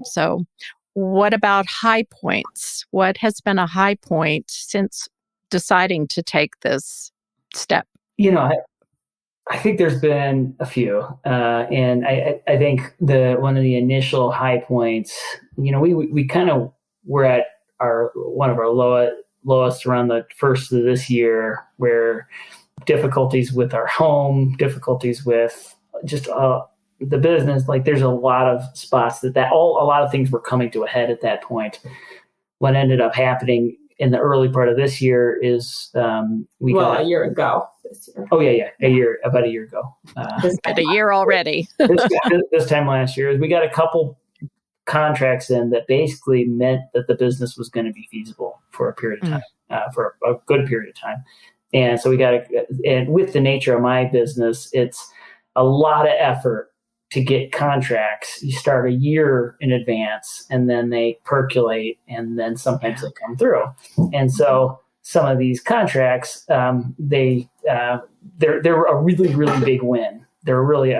So what about high points? What has been a high point since deciding to take this step? I think there's been a few, and I think one of the initial high points, we kind of were at one of our lowest around the first of this year, where difficulties with our home, difficulties with just the business, like there's a lot of spots a lot of things were coming to a head at that point. What ended up happening in the early part of this year is a year ago. This year. Oh yeah, about a year ago. Been a year already. this time last year, we got a couple contracts in that basically meant that the business was going to be feasible for a period of time, for a good period of time. And so and with the nature of my business, it's a lot of effort to get contracts. You start a year in advance and then they percolate and then sometimes they come through. And so some of these contracts, they're a really, really big win they're really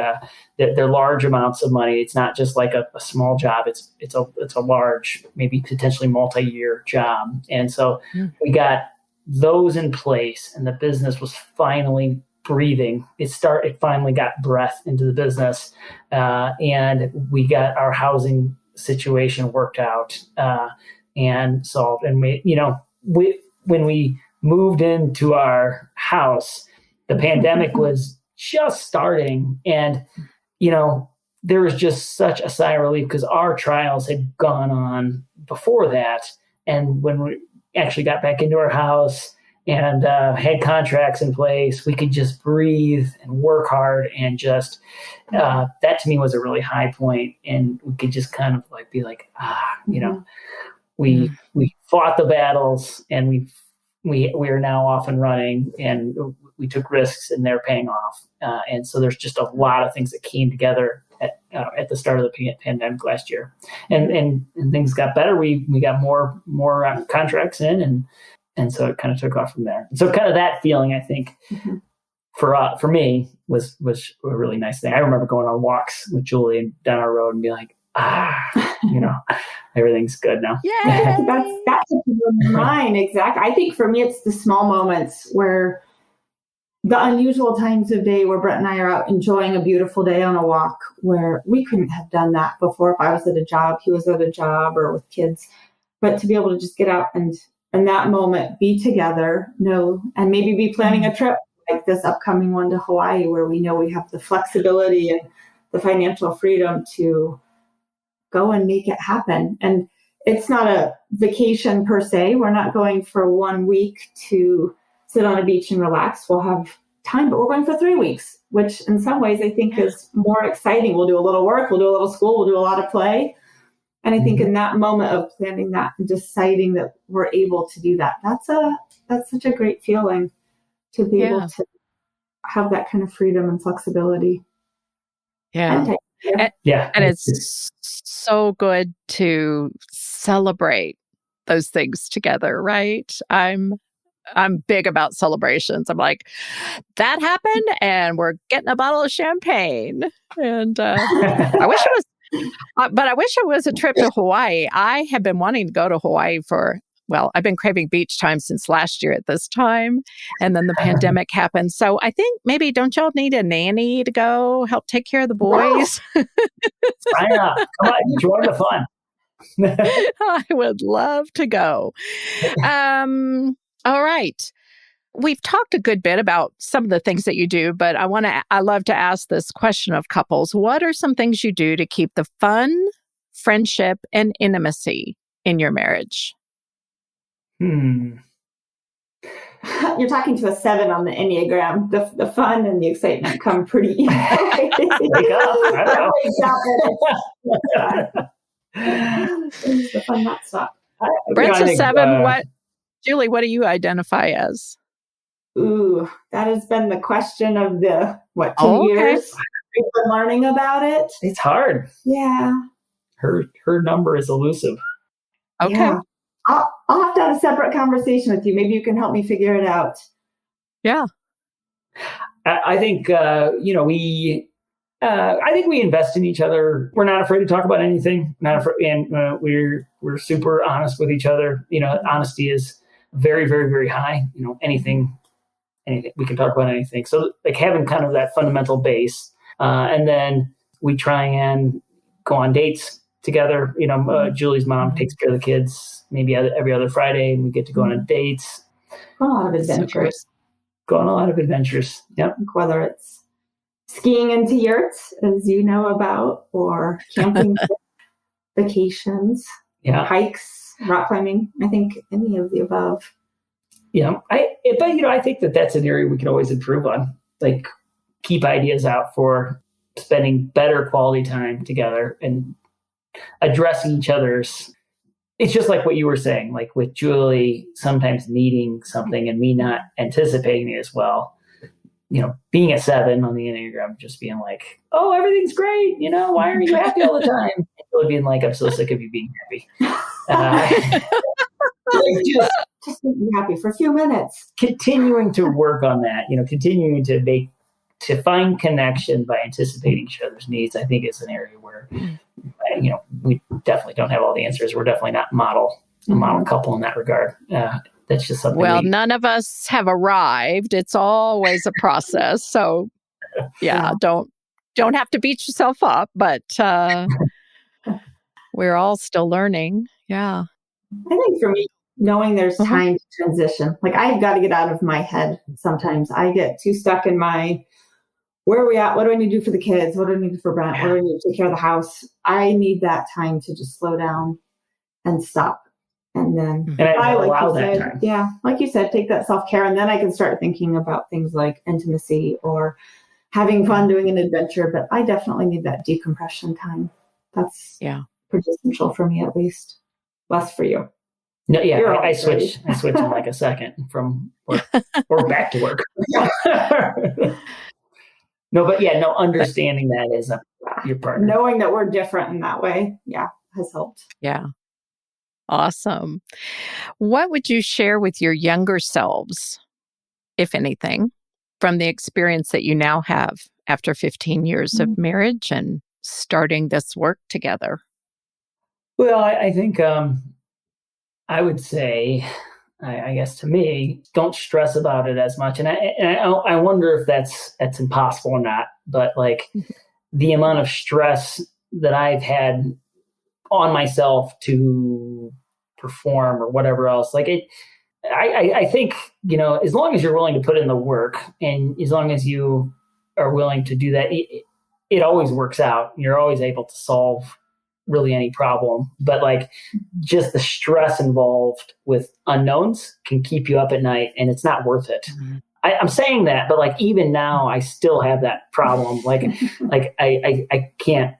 they're large amounts of money. It's not just like a small job. It's a large, maybe potentially multi-year job. And so we got those in place, and the business was finally breathing. It finally got breath into the business, and we got our housing situation worked out and solved. And when we moved into our house, the pandemic was just starting, and there was just such a sigh of relief because our trials had gone on before that. And when we actually got back into our house and had contracts in place, we could just breathe and work hard, and just that to me was a really high point. And we could just kind of like be like, we fought the battles, and we are now off and running, and we took risks, and they're paying off. And so there's just a lot of things that came together at the start of the pandemic last year, and things got better. We got more contracts in, and so it kind of took off from there. And so kind of that feeling, I think, for me was a really nice thing. I remember going on walks with Julie and down our road and be like, everything's good now. Yeah, that's mine. Exactly. I think for me, it's the small moments where the unusual times of day where Brent and I are out enjoying a beautiful day on a walk, where we couldn't have done that before. If I was at a job, he was at a job, or with kids, but to be able to just get out and in that moment be together, and maybe be planning a trip like this upcoming one to Hawaii, where we know we have the flexibility and the financial freedom to go and make it happen. And it's not a vacation per se. We're not going for 1 week to sit on a beach and relax. We'll have time, but we're going for 3 weeks, which in some ways I think is more exciting. We'll do a little work, we'll do a little school, we'll do a lot of play. And I think in that moment of planning that and deciding that we're able to do that, that's such a great feeling to be able to have that kind of freedom and flexibility. Yeah. And it's so good to celebrate those things together, right? I'm big about celebrations. I'm like, that happened, and we're getting a bottle of champagne. And I wish it was a trip to Hawaii. I have been wanting to go to Hawaii I've been craving beach time since last year at this time. And then the pandemic happened. So I think maybe, don't y'all need a nanny to go help take care of the boys? Sign up. Come on, join the fun. I would love to go. All right. We've talked a good bit about some of the things that you do, but I love to ask this question of couples. What are some things you do to keep the fun, friendship, and intimacy in your marriage? You're talking to a 7 on the Enneagram. The fun and the excitement come pretty easy. Wake up. The fun not stop. Brent's a 7. Julie, what do you identify as? Ooh, that has been the question of the 2 years we've been learning about it. It's hard. Yeah. Her number is elusive. Okay. Yeah. I'll have to have a separate conversation with you. Maybe you can help me figure it out. Yeah. I think we invest in each other. We're not afraid to talk about anything. And we're super honest with each other. Honesty is very, very, very high. Anything we can talk about anything. So like having kind of that fundamental base, and then we try and go on dates together. Julie's mom takes care of the kids maybe every other Friday, and we get to go on dates. Go on a lot of adventures. Go on a lot of adventures. Yep. Whether it's skiing into yurts, as you know about, or camping vacations, hikes, rock climbing. I think any of the above. Yeah. I think that's an area we can always improve on. Like, keep ideas out for spending better quality time together and addressing each other's. It's just like what you were saying, like with Julie sometimes needing something and me not anticipating it as well. Being a 7 on the Enneagram, just being like, oh, everything's great. Why aren't you happy all the time? And Julie being like, I'm so sick of you being happy. Just make me happy for a few minutes. Continuing to work on that, continuing to make to find connection by anticipating each other's needs, I think is an area where, we definitely don't have all the answers. We're definitely not a model couple in that regard. That's just something. Well, none of us have arrived. It's always a process. So don't have to beat yourself up, but we're all still learning. Yeah. I think for me, knowing there's time to transition, like I've got to get out of my head. Sometimes I get too stuck in my, where are we at? What do I need to do for the kids? What do I need to do for Brent? What do I need to take care of the house? I need that time to just slow down and stop. And then like you said, take that self-care. And then I can start thinking about things like intimacy or having fun doing an adventure. But I definitely need that decompression time. That's pretty essential for me, at least. Less for you. No, I switch in like a second from work or back to work. No, but understanding that is your partner. Knowing that we're different in that way, has helped. Yeah. Awesome. What would you share with your younger selves, if anything, from the experience that you now have after 15 years of marriage and starting this work together? Well, I think I would say, I guess to me, don't stress about it as much. And I wonder if that's impossible or not. But like the amount of stress that I've had on myself to perform or whatever else, like I think, as long as you're willing to put in the work and as long as you are willing to do that, it always works out. You're always able to solve really any problem. But like just the stress involved with unknowns can keep you up at night, and it's not worth it. Mm-hmm. I'm saying that, but like even now I still have that problem. Like I can't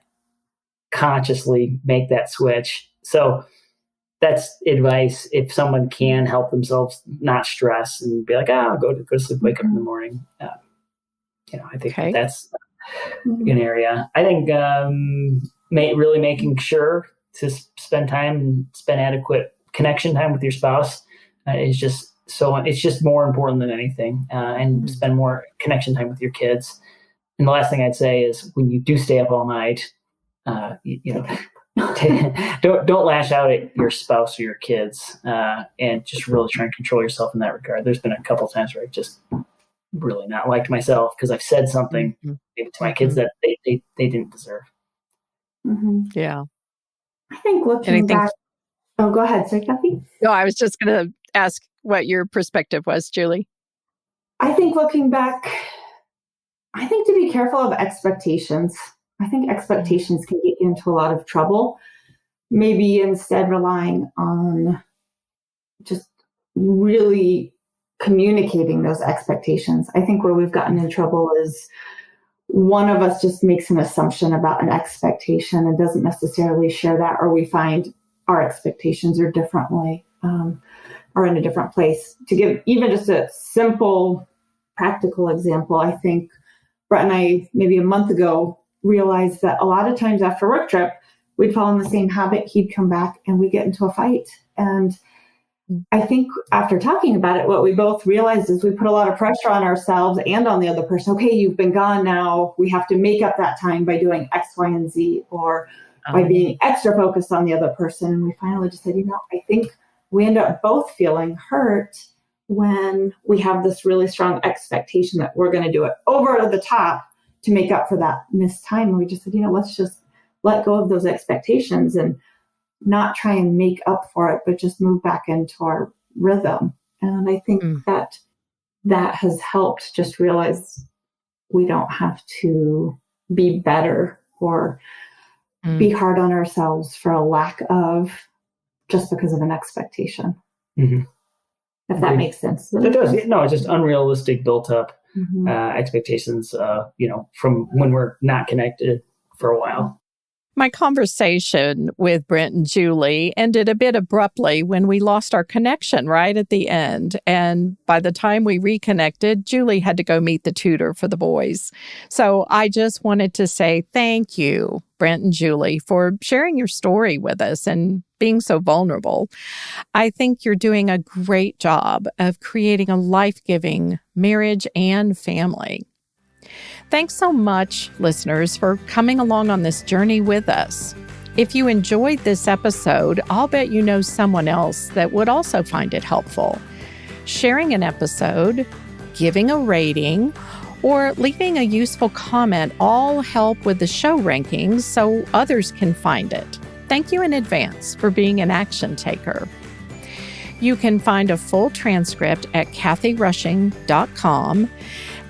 consciously make that switch. So that's advice. If someone can help themselves not stress and be like, I'll go to sleep, wake up in the morning. I think that's an area. I think really making sure to spend adequate connection time with your spouse is just it's just more important than anything, and spend more connection time with your kids. And the last thing I'd say is when you do stay up all night, don't lash out at your spouse or your kids, and just really try and control yourself in that regard. There's been a couple of times where I've just really not liked myself because I've said something maybe to my kids that they didn't deserve. Mm-hmm. Yeah. I think looking back. Oh, go ahead, sir, Kathy. No, I was just going to ask what your perspective was, Julie. I think looking back, to be careful of expectations. I think expectations can get you into a lot of trouble. Maybe instead relying on just really communicating those expectations. I think where we've gotten in trouble is one of us just makes an assumption about an expectation and doesn't necessarily share that, or we find our expectations are differently, or in a different place. To give even just a simple, practical example, I think Brett and I, maybe a month ago, realized that a lot of times after a work trip, we'd fall in the same habit. He'd come back and we'd get into a fight. And I think after talking about it, what we both realized is we put a lot of pressure on ourselves and on the other person. Okay, you've been gone now. We have to make up that time by doing X, Y, and Z, or by being extra focused on the other person. And we finally just said, I think we end up both feeling hurt when we have this really strong expectation that we're going to do it over the top to make up for that missed time. And we just said, let's just let go of those expectations and not try and make up for it, but just move back into our rhythm. And I think that has helped just realize we don't have to be better or be hard on ourselves for a lack of just because of an expectation. Mm-hmm. If that makes sense. It does. No, it's just unrealistic built up expectations, from when we're not connected for a while. My conversation with Brent and Julie ended a bit abruptly when we lost our connection right at the end. And by the time we reconnected, Julie had to go meet the tutor for the boys. So I just wanted to say thank you, Brent and Julie, for sharing your story with us and being so vulnerable. I think you're doing a great job of creating a life-giving marriage and family. Thanks so much, listeners, for coming along on this journey with us. If you enjoyed this episode, I'll bet you know someone else that would also find it helpful. Sharing an episode, giving a rating, or leaving a useful comment all help with the show rankings so others can find it. Thank you in advance for being an action taker. You can find a full transcript at kathyrushing.com.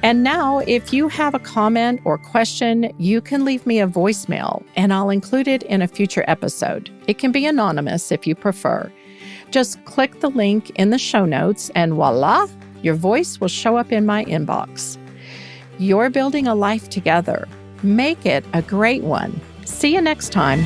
And now, if you have a comment or question, you can leave me a voicemail, and I'll include it in a future episode. It can be anonymous if you prefer. Just click the link in the show notes, and voila, your voice will show up in my inbox. You're building a life together. Make it a great one. See you next time.